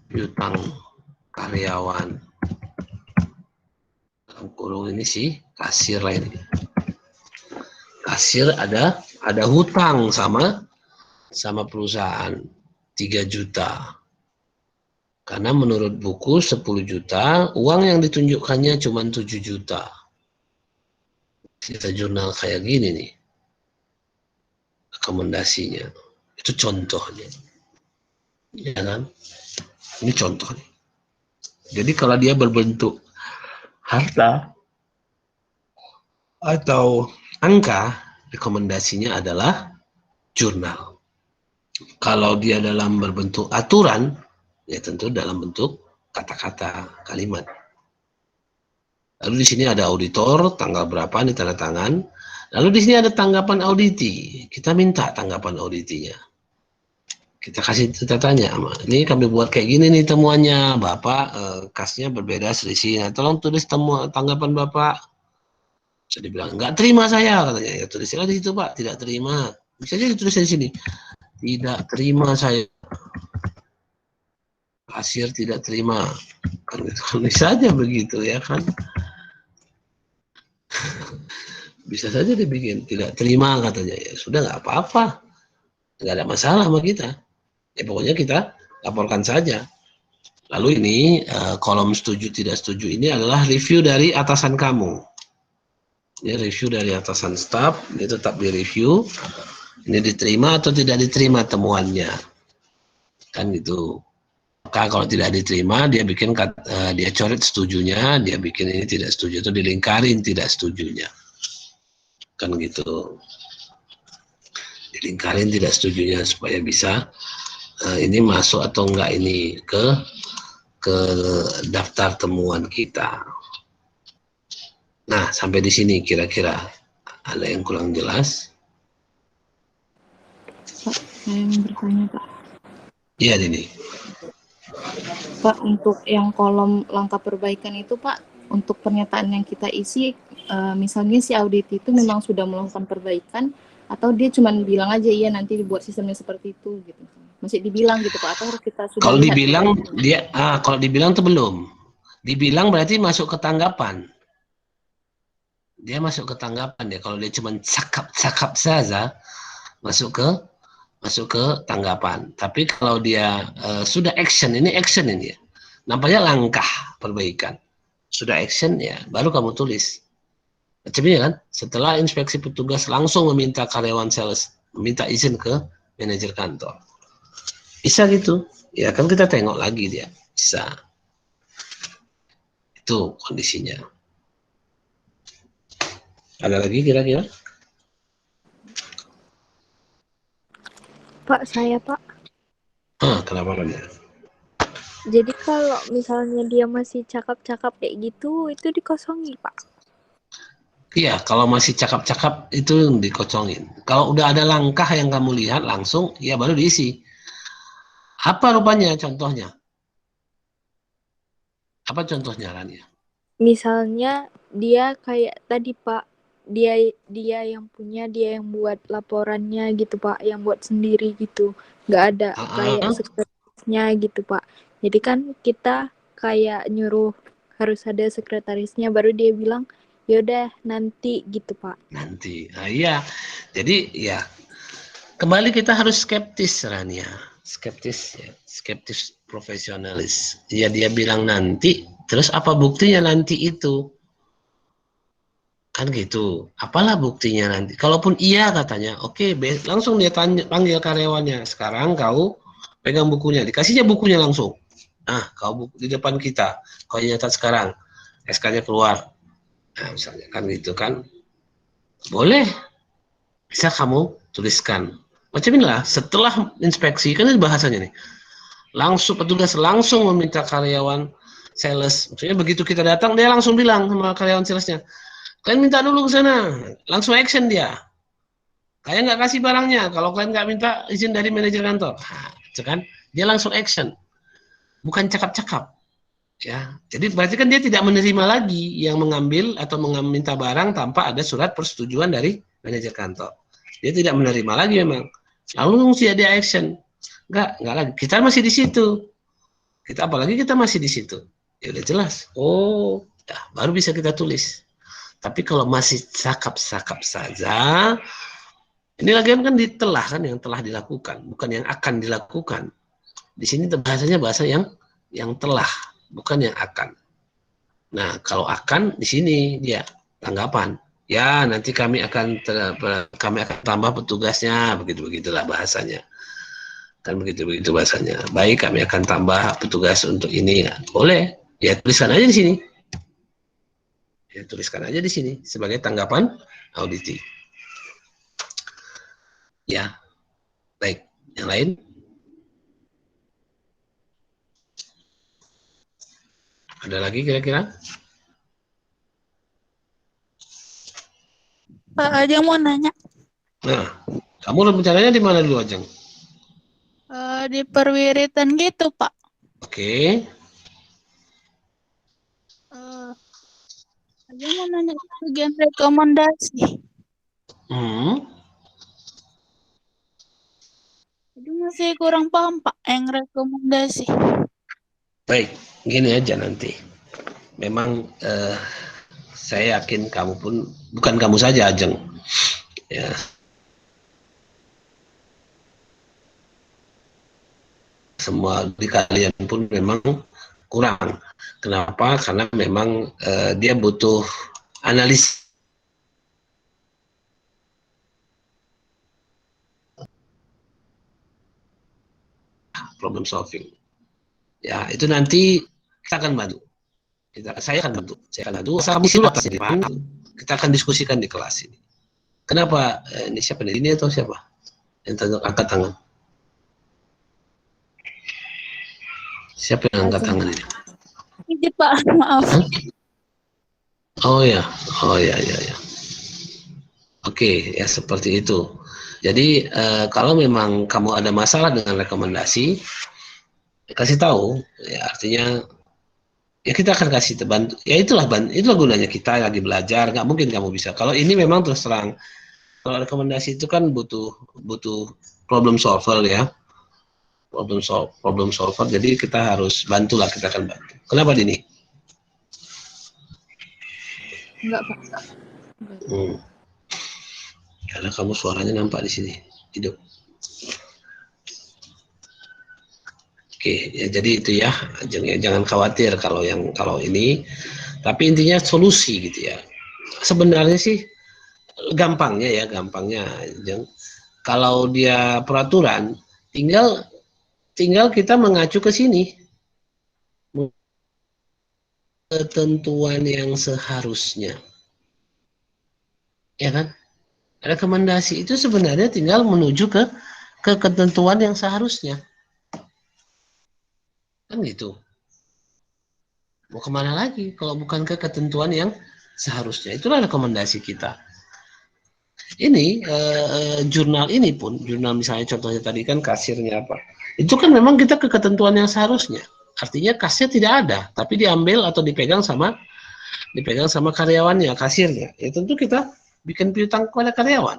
piutang karyawan. Dalam kurung ini sih kasir lah ini. Kasir ada hutang sama perusahaan 3 juta. Karena menurut buku 10 juta, uang yang ditunjukkannya cuma 7 juta. Kita jurnal kayak gini nih, rekomendasinya. Itu contohnya. Ya kan? Ini contoh nih. Jadi kalau dia berbentuk harta atau angka, rekomendasinya adalah jurnal. Kalau dia dalam berbentuk aturan, ya tentu dalam bentuk kata-kata, kalimat. Lalu di sini ada auditor, tanggal berapa nih tanda tangan. Lalu di sini ada tanggapan auditi. Kita minta tanggapan auditinya. Kita tanya, ini kami buat kayak gini nih temuannya, Bapak kasnya berbeda selisih. Nah, tolong tulis tanggapan Bapak. Bisa dibilang nggak terima saya katanya. Ya tulisnya di situ Pak, tidak terima. Bisa aja ditulis di sini. Tidak terima saya. Kasir tidak terima. Kan bisa saja begitu ya kan. Bisa saja dibikin tidak terima katanya. Ya sudah nggak apa-apa. Nggak ada masalah sama kita. Ya pokoknya kita laporkan saja. Lalu ini kolom setuju tidak setuju ini adalah review dari atasan kamu. Ini review dari atasan staf, ini tetap direview. Ini diterima atau tidak diterima temuannya. Kan gitu. Maka kalau tidak diterima, dia bikin dia coret setujunya, dia bikin ini tidak setuju, atau dilingkarin tidak setujunya. Kan gitu. Dilingkarin tidak setujunya supaya bisa ini masuk atau enggak ini ke daftar temuan kita. Nah, sampai di sini kira-kira ada yang kurang jelas? Pak, saya yang bertanya, Pak. Iya, Dini. Pak, untuk yang kolom langkah perbaikan itu, Pak, untuk pernyataan yang kita isi, misalnya si audit itu memang sudah melakukan perbaikan, atau dia cuma bilang aja, iya nanti dibuat sistemnya seperti itu, gitu. Masih dibilang gitu, Pak, atau kita sudah kalau lihat dibilang, perbaikan? kalau dibilang itu belum. Dibilang berarti masuk ke tanggapan. Dia masuk ke tanggapan ya. Kalau dia cuma cakap saja, masuk ke tanggapan. Tapi kalau dia sudah action ini ya. Nampaknya langkah perbaikan. Sudah action ya, baru kamu tulis. Macam ini kan, setelah inspeksi petugas langsung meminta karyawan sales, meminta izin ke manajer kantor. Bisa gitu. Ya kan kita tengok lagi dia. Bisa. Itu kondisinya. Ada lagi kira-kira? Pak, saya Pak. Kenapa ya? Jadi kalau misalnya dia masih cakap-cakap kayak gitu, itu dikosongi, Pak. Iya, kalau masih cakap-cakap itu dikosongin. Kalau udah ada langkah yang kamu lihat langsung, ya baru diisi. Apa rupanya contohnya? Apa contohnya, Rania? Misalnya dia kayak tadi, Pak, dia yang punya, dia yang buat laporannya gitu, Pak, yang buat sendiri gitu. Nggak ada kayak sekretarisnya gitu, Pak. Jadi kan kita kayak nyuruh harus ada sekretarisnya, baru dia bilang yaudah nanti gitu, Pak. Nanti. Iya. Jadi ya kembali kita harus skeptis, Rania. Skeptis profesionalis. Ya dia bilang nanti, terus apa buktinya nanti itu? Kan gitu. Apalah buktinya nanti? Kalaupun iya katanya, oke, langsung dia panggil karyawannya. Sekarang kau pegang bukunya, dikasihnya bukunya langsung. Nah, kau di depan kita, kau nyatat sekarang, SK-nya keluar. Nah, misalnya kan gitu kan. Boleh. Bisa kamu tuliskan. Macam inilah, setelah inspeksi, kan ini bahasanya nih. Langsung petugas langsung meminta karyawan sales. Maksudnya begitu kita datang, dia langsung bilang sama karyawan salesnya, kalian minta dulu ke sana, langsung action dia. Kalian nggak kasih barangnya, kalau kalian nggak minta izin dari manajer kantor. Nah, itu kan, dia langsung action. Bukan cakap-cakap. Ya, jadi berarti kan dia tidak menerima lagi yang mengambil atau meminta barang tanpa ada surat persetujuan dari manajer kantor. Dia tidak menerima lagi memang. Lalu dia action. Enggak lagi. Kita masih di situ. Apalagi kita masih di situ. Ya udah jelas. Oh, ya, baru bisa kita tulis. Tapi kalau masih sakap-sakap saja, ini lagi kan ditelah kan yang telah dilakukan, bukan yang akan dilakukan. Di sini bahasanya bahasa yang yang telah, bukan yang akan. Nah, kalau akan di sini dia tanggapan. Ya, nanti kami akan tambah petugasnya, begitulah bahasanya. Kan begitu bahasanya. Baik, kami akan tambah petugas untuk ini. Ya, boleh. Ya, tuliskan aja di sini. Ya, tuliskan aja di sini sebagai tanggapan auditi. Ya, baik. Yang lain? Ada lagi kira-kira? Pak Ajeng mau nanya. Nah, kamu rencananya di mana dulu, Ajeng? Di perwiritan gitu, Pak. Oke. Ajeng mau nanya bagian rekomendasi. Jadi masih kurang paham, Pak, yang rekomendasi. Baik, gini aja nanti. Memang saya yakin kamu pun, bukan kamu saja, Ajeng. Ya. Semua di kalian pun memang kurang. Kenapa? Karena memang dia butuh analis. Problem solving. Ya, itu nanti kita akan bantu. Saya akan bantu. Kamu silakan di depan. Kita akan diskusikan di kelas ini. Kenapa? Ini siapa nih? Ini atau siapa? Yang angkat tangan. Siapa yang angkat tangan ini? Ini, Pak, maaf. Oh ya. Oke, ya seperti itu. Jadi kalau memang kamu ada masalah dengan rekomendasi, kasih tahu. Ya artinya ya kita akan kasih bantu. Ya itulah gunanya kita lagi belajar. Nggak mungkin kamu bisa. Kalau ini memang terus terang. Kalau rekomendasi itu kan butuh problem solver ya. Problem solver. Jadi kita harus bantulah, kita akan bantu. Kenapa Dini? Enggak, Pak. Karena kamu suaranya nampak di sini, hidup. Oke, ya jadi itu ya, jangan khawatir kalau ini. Tapi intinya solusi gitu ya. Sebenarnya sih gampangnya, kalau dia peraturan, tinggal kita mengacu ke sini. Ketentuan yang seharusnya. Ya kan? Rekomendasi itu sebenarnya tinggal menuju ke ketentuan yang seharusnya. Kan gitu. Mau kemana lagi kalau bukan ke ketentuan yang seharusnya. Itulah rekomendasi kita. Ini jurnal ini pun, jurnal misalnya contohnya tadi kan kasirnya apa. Itu kan memang kita ke ketentuan yang seharusnya. Artinya kasnya tidak ada, tapi diambil atau dipegang sama karyawannya, kasirnya. Ya tentu kita bikin piutang kepada karyawan.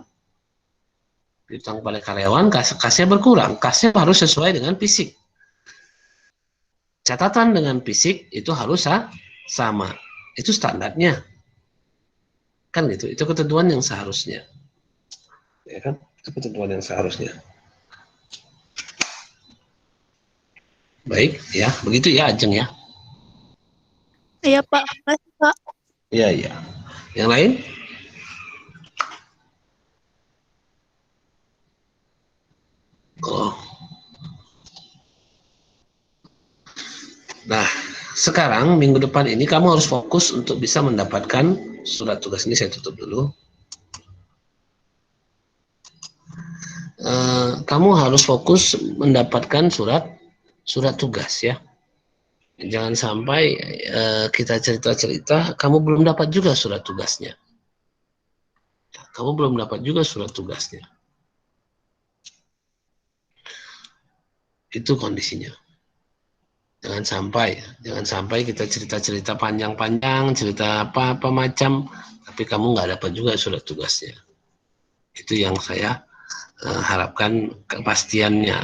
Piutang kepada karyawan, kasnya berkurang. Kasnya harus sesuai dengan fisik. Catatan dengan fisik itu harus sama. Itu standarnya. Kan gitu. Itu ketentuan yang seharusnya. Ya kan? Itu ketentuan yang seharusnya. Baik, ya. Begitu ya, Ajeng ya. Iya, Pak. Makasih, Pak. Iya. Yang lain? Oh. Nah, sekarang minggu depan ini kamu harus fokus untuk bisa mendapatkan surat tugas ini. Saya tutup dulu. Kamu harus fokus mendapatkan surat tugas ya. Jangan sampai kita cerita-cerita kamu belum dapat juga surat tugasnya. Kamu belum dapat juga surat tugasnya. Itu kondisinya. Jangan sampai kita cerita-cerita panjang-panjang, cerita apa macam, tapi kamu nggak dapat juga surat tugasnya. Itu yang saya harapkan kepastiannya.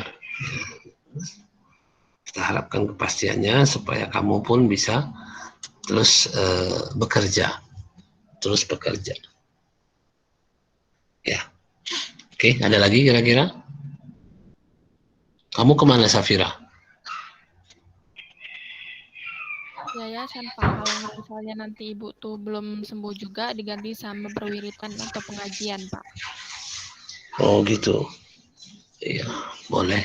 Kita harapkan kepastiannya supaya kamu pun bisa terus bekerja. Ya, oke. Ada lagi kira-kira? Kamu kemana, Safira? yayasan, Pak. Kalau misalnya nanti Ibu tuh belum sembuh juga, diganti sama berwiritan atau pengajian, Pak. Oh gitu. Iya, boleh.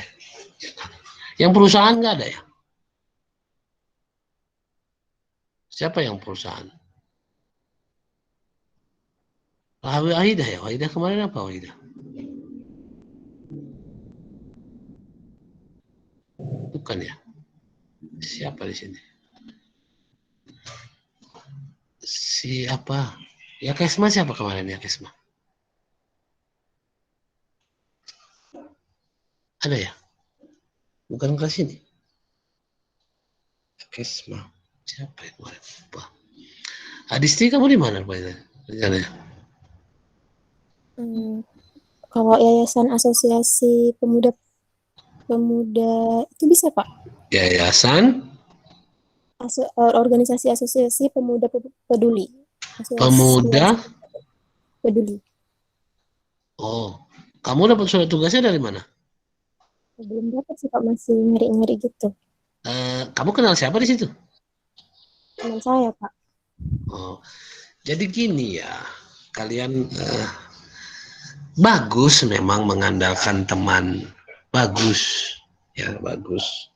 Yang perusahaan nggak ada ya? Siapa yang perusahaan? Wahidah ya? Wahidah kemarin apa Wahidah? Bukan ya? Siapa di sini? Siapa? Ya Kesma siapa kemarin ya Kesma? Ada ya? Bukan kelas ini. Kesma. Siapa yang kemarin? Lupa. Adisti kamu di mana Pak? Kalau Yayasan Asosiasi Pemuda itu bisa Pak? Yayasan Organisasi Asosiasi Pemuda Peduli. Pemuda Peduli. Oh, kamu dapat surat tugasnya dari mana? Belum dapat sih Pak, masih nyari-nyari gitu. Kamu kenal siapa di situ? Teman saya Pak. Oh, jadi gini ya, kalian bagus memang mengandalkan teman, bagus, ya bagus.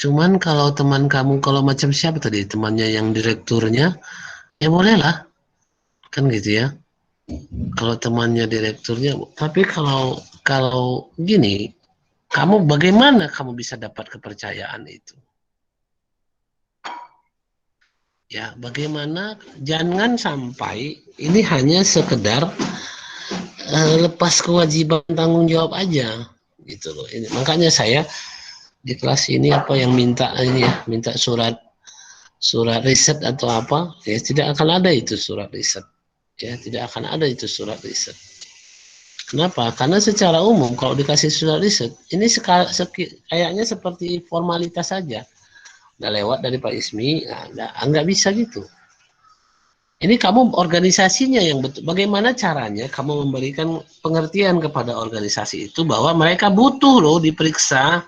Cuman kalau teman kamu, kalau macam siapa tadi temannya yang direkturnya, ya bolehlah, kan gitu ya. Kalau temannya direkturnya, tapi kalau gini, kamu bagaimana kamu bisa dapat kepercayaan itu? Ya, bagaimana jangan sampai ini hanya sekedar lepas kewajiban tanggung jawab aja gitu loh. Ini, makanya saya di kelas ini apa yang minta ini ya, minta surat riset atau apa, ya tidak akan ada itu surat riset. Ya, tidak akan ada itu surat riset. Kenapa? Karena secara umum kalau dikasih surat riset, ini kayaknya seperti formalitas saja. Udah lewat dari Pak Ismi, nggak bisa gitu. Ini kamu organisasinya yang betul. Bagaimana caranya kamu memberikan pengertian kepada organisasi itu bahwa mereka butuh loh diperiksa.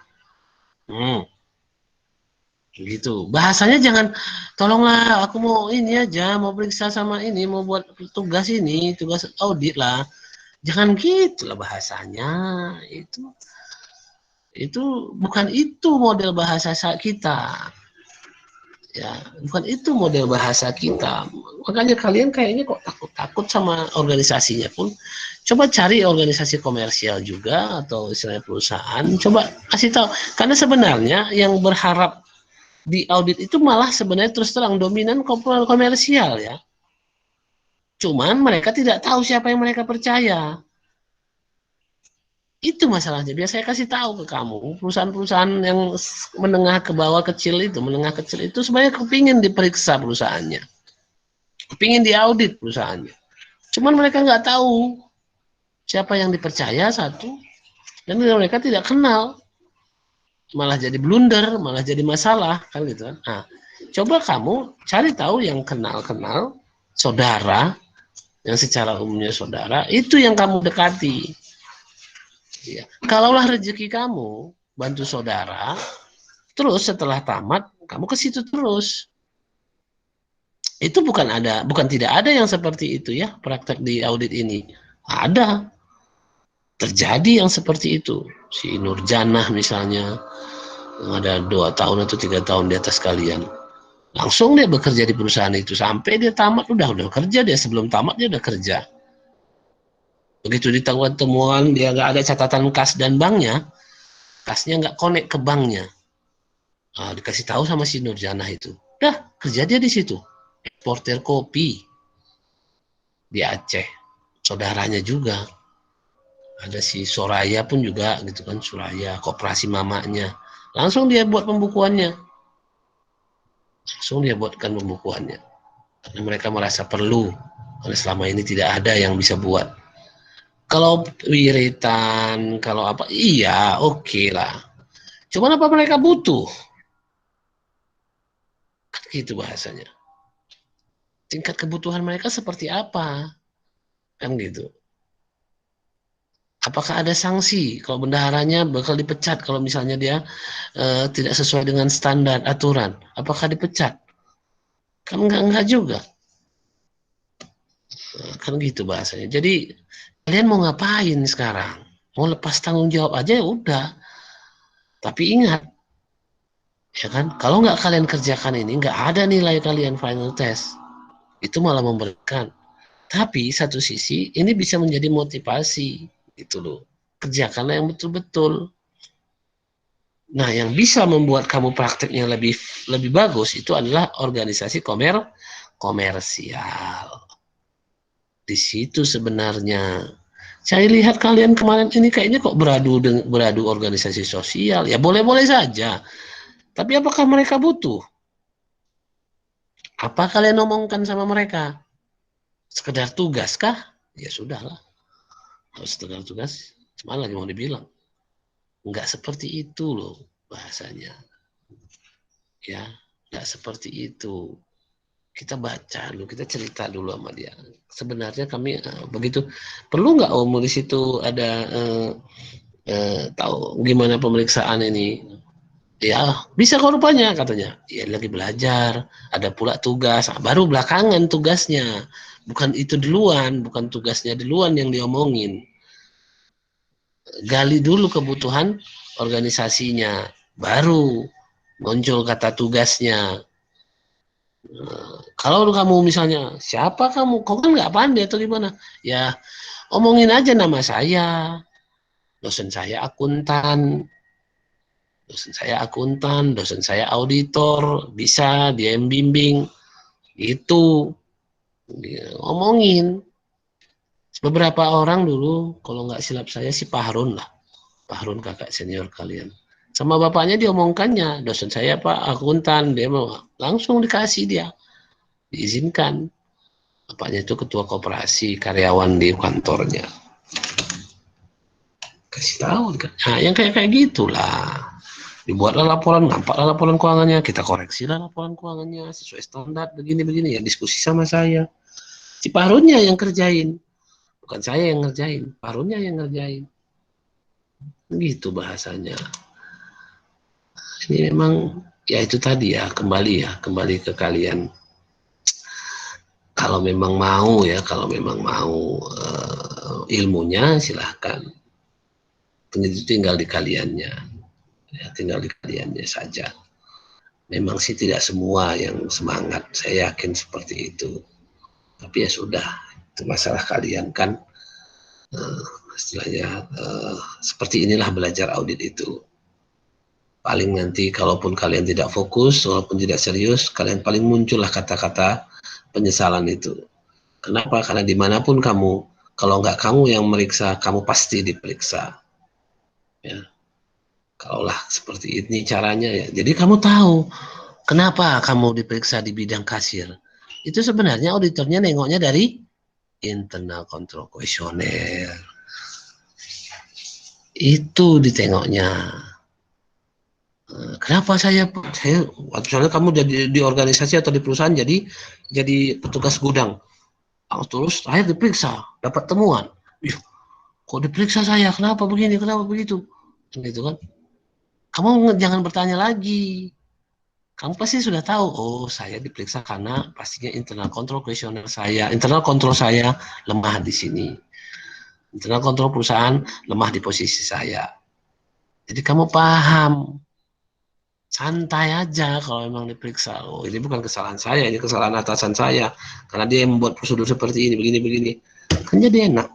Gitu. Bahasanya jangan, tolonglah aku mau ini aja, mau periksa sama ini, mau buat tugas ini, tugas audit lah. Jangan gitu lah bahasanya. Itu bukan itu model bahasa kita. Ya, bukan itu model bahasa kita. Makanya kalian kayaknya kok takut-takut sama organisasinya pun. Coba cari organisasi komersial juga atau istilahnya perusahaan. Coba kasih tahu. Karena sebenarnya yang berharap di audit itu malah sebenarnya terus terang dominan komersial ya. Cuman mereka tidak tahu siapa yang mereka percaya. Itu masalahnya. Biar saya kasih tahu ke kamu, perusahaan-perusahaan yang menengah ke bawah kecil itu, menengah kecil itu sebenarnya kepingin diperiksa perusahaannya. Kepingin diaudit perusahaannya. Cuman mereka nggak tahu siapa yang dipercaya satu, dan mereka tidak kenal. Malah jadi blunder, malah jadi masalah, kan gitu kan. Nah, coba kamu cari tahu yang kenal-kenal, saudara, yang secara umumnya saudara, itu yang kamu dekati. Ya. Kalaulah rezeki kamu bantu saudara, terus setelah tamat kamu ke situ terus. Itu bukan tidak ada yang seperti itu ya praktek di audit ini. Ada, terjadi yang seperti itu. Si Nurjanah misalnya, yang ada 2 tahun atau 3 tahun di atas kalian, langsung dia bekerja di perusahaan itu sampai dia tamat udah kerja, dia sebelum tamat dia udah kerja. Begitu ditemukan temuan dia nggak ada catatan kas dan banknya, kasnya nggak connect ke banknya, dikasih tahu sama si Nurjanah itu, dah kerja dia di situ, eksportir kopi di Aceh. Saudaranya juga ada si Soraya pun juga gitu kan, Soraya koperasi mamanya, langsung dia buat pembukuannya, karena mereka merasa perlu, karena selama ini tidak ada yang bisa buat. Kalau wiritan, kalau apa, iya oke lah. Cuman apa mereka butuh? Kan gitu bahasanya. Tingkat kebutuhan mereka seperti apa? Kan gitu. Apakah ada sanksi kalau bendaharanya bakal dipecat kalau misalnya dia tidak sesuai dengan standar aturan? Apakah dipecat? Kan enggak juga. Kan gitu bahasanya. Jadi kalian mau ngapain sekarang? Mau lepas tanggung jawab aja ya udah. Tapi ingat, ya kan? Kalau nggak kalian kerjakan ini, nggak ada nilai kalian final test. Itu malah memberikan. Tapi satu sisi ini bisa menjadi motivasi, gitu loh. Kerjakanlah yang betul-betul. Nah, yang bisa membuat kamu prakteknya lebih bagus itu adalah organisasi komersial. Di situ sebenarnya. Saya lihat kalian kemarin ini kayaknya kok beradu organisasi sosial. Ya boleh-boleh saja. Tapi apakah mereka butuh? Apa kalian omongkan sama mereka? Sekedar tugas kah? Ya sudahlah. Harus sekedar tugas. Cuma lagi mau dibilang. Enggak seperti itu loh bahasanya. Ya, enggak seperti itu. Kita baca dulu, kita cerita dulu sama dia. Sebenarnya kami begitu. Perlu nggak Om di situ ada tahu gimana pemeriksaan ini? Ya, bisa kok rupanya katanya. Ya lagi belajar, ada pula tugas. Baru belakangan tugasnya. Bukan itu duluan, bukan tugasnya duluan yang diomongin. Gali dulu kebutuhan organisasinya, baru muncul kata tugasnya. Kalau kamu misalnya, siapa kamu? Kau kan nggak pandai atau gimana? Ya, omongin aja nama saya. Dosen saya akuntan. Dosen saya auditor. Bisa, dia yang bimbing. Itu. Omongin. Beberapa orang dulu, kalau nggak silap saya si Pak Harun lah. Pak Harun kakak senior kalian. Sama bapaknya diomongkannya, dosen saya Pak akuntan, dia mau langsung dikasih dia, diizinkan. Bapaknya itu ketua koperasi, karyawan di kantornya. Kasih tahu kan. Nah, yang kayak gitulah. Dibuatlah laporan, nampaklah laporan keuangannya, kita koreksilah laporan keuangannya sesuai standar begini-begini ya, diskusi sama saya. Si Pak Harunnya yang kerjain. Bukan saya yang ngerjain, Pak Harunnya yang ngerjain. Gitu bahasanya. Ini memang ya itu tadi ya, kembali ke kalian. Kalau memang mau ilmunya silahkan. Tinggal di kaliannya. Ya, tinggal di kaliannya saja. Memang sih tidak semua yang semangat, saya yakin seperti itu. Tapi ya sudah, itu masalah kalian kan. Istilahnya seperti inilah belajar audit itu. Paling nanti kalaupun kalian tidak fokus, walaupun tidak serius, kalian paling muncullah kata-kata penyesalan itu. Kenapa? Karena dimanapun kamu, kalau nggak kamu yang meriksa, kamu pasti diperiksa. Ya. Kalaulah seperti ini caranya ya. Jadi kamu tahu kenapa kamu diperiksa di bidang kasir. Itu sebenarnya auditornya nengoknya dari internal control kuesioner. Itu ditengoknya. Kenapa soalnya kamu jadi di organisasi atau di perusahaan jadi petugas gudang. Terus saya diperiksa, dapat temuan. Kok diperiksa saya? Kenapa begini? Kenapa begitu? Gitu kan? Kamu jangan bertanya lagi. Kamu pasti sudah tahu. Oh, saya diperiksa karena pastinya internal control kuesioner saya, internal control saya lemah di sini. Internal control perusahaan lemah di posisi saya. Jadi kamu paham. Santai aja kalau memang diperiksa. Oh, ini bukan kesalahan saya, ini kesalahan atasan saya. Karena dia yang membuat prosedur seperti ini, begini-begini. Kan jadi enak.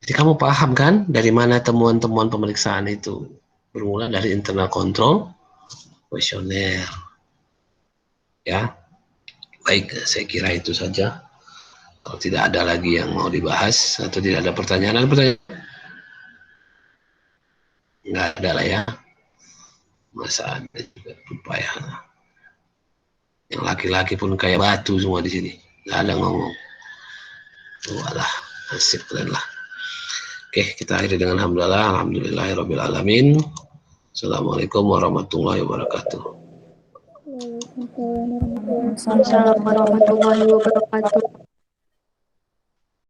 Jadi kamu paham kan dari mana temuan-temuan pemeriksaan itu. Bermula dari internal control kuesioner. Ya. Baik, saya kira itu saja. Kalau tidak ada lagi yang mau dibahas atau tidak ada pertanyaan. Nggak ada lah ya. Masa ada juga lupa ya. Yang laki-laki pun kayak batu semua di sini. Nggak ada ngomong. Walah, asik keren lah. Oke, kita akhiri dengan alhamdulillahirrabbilalamin. Assalamualaikum warahmatullahi wabarakatuh. Assalamualaikum warahmatullahi wabarakatuh.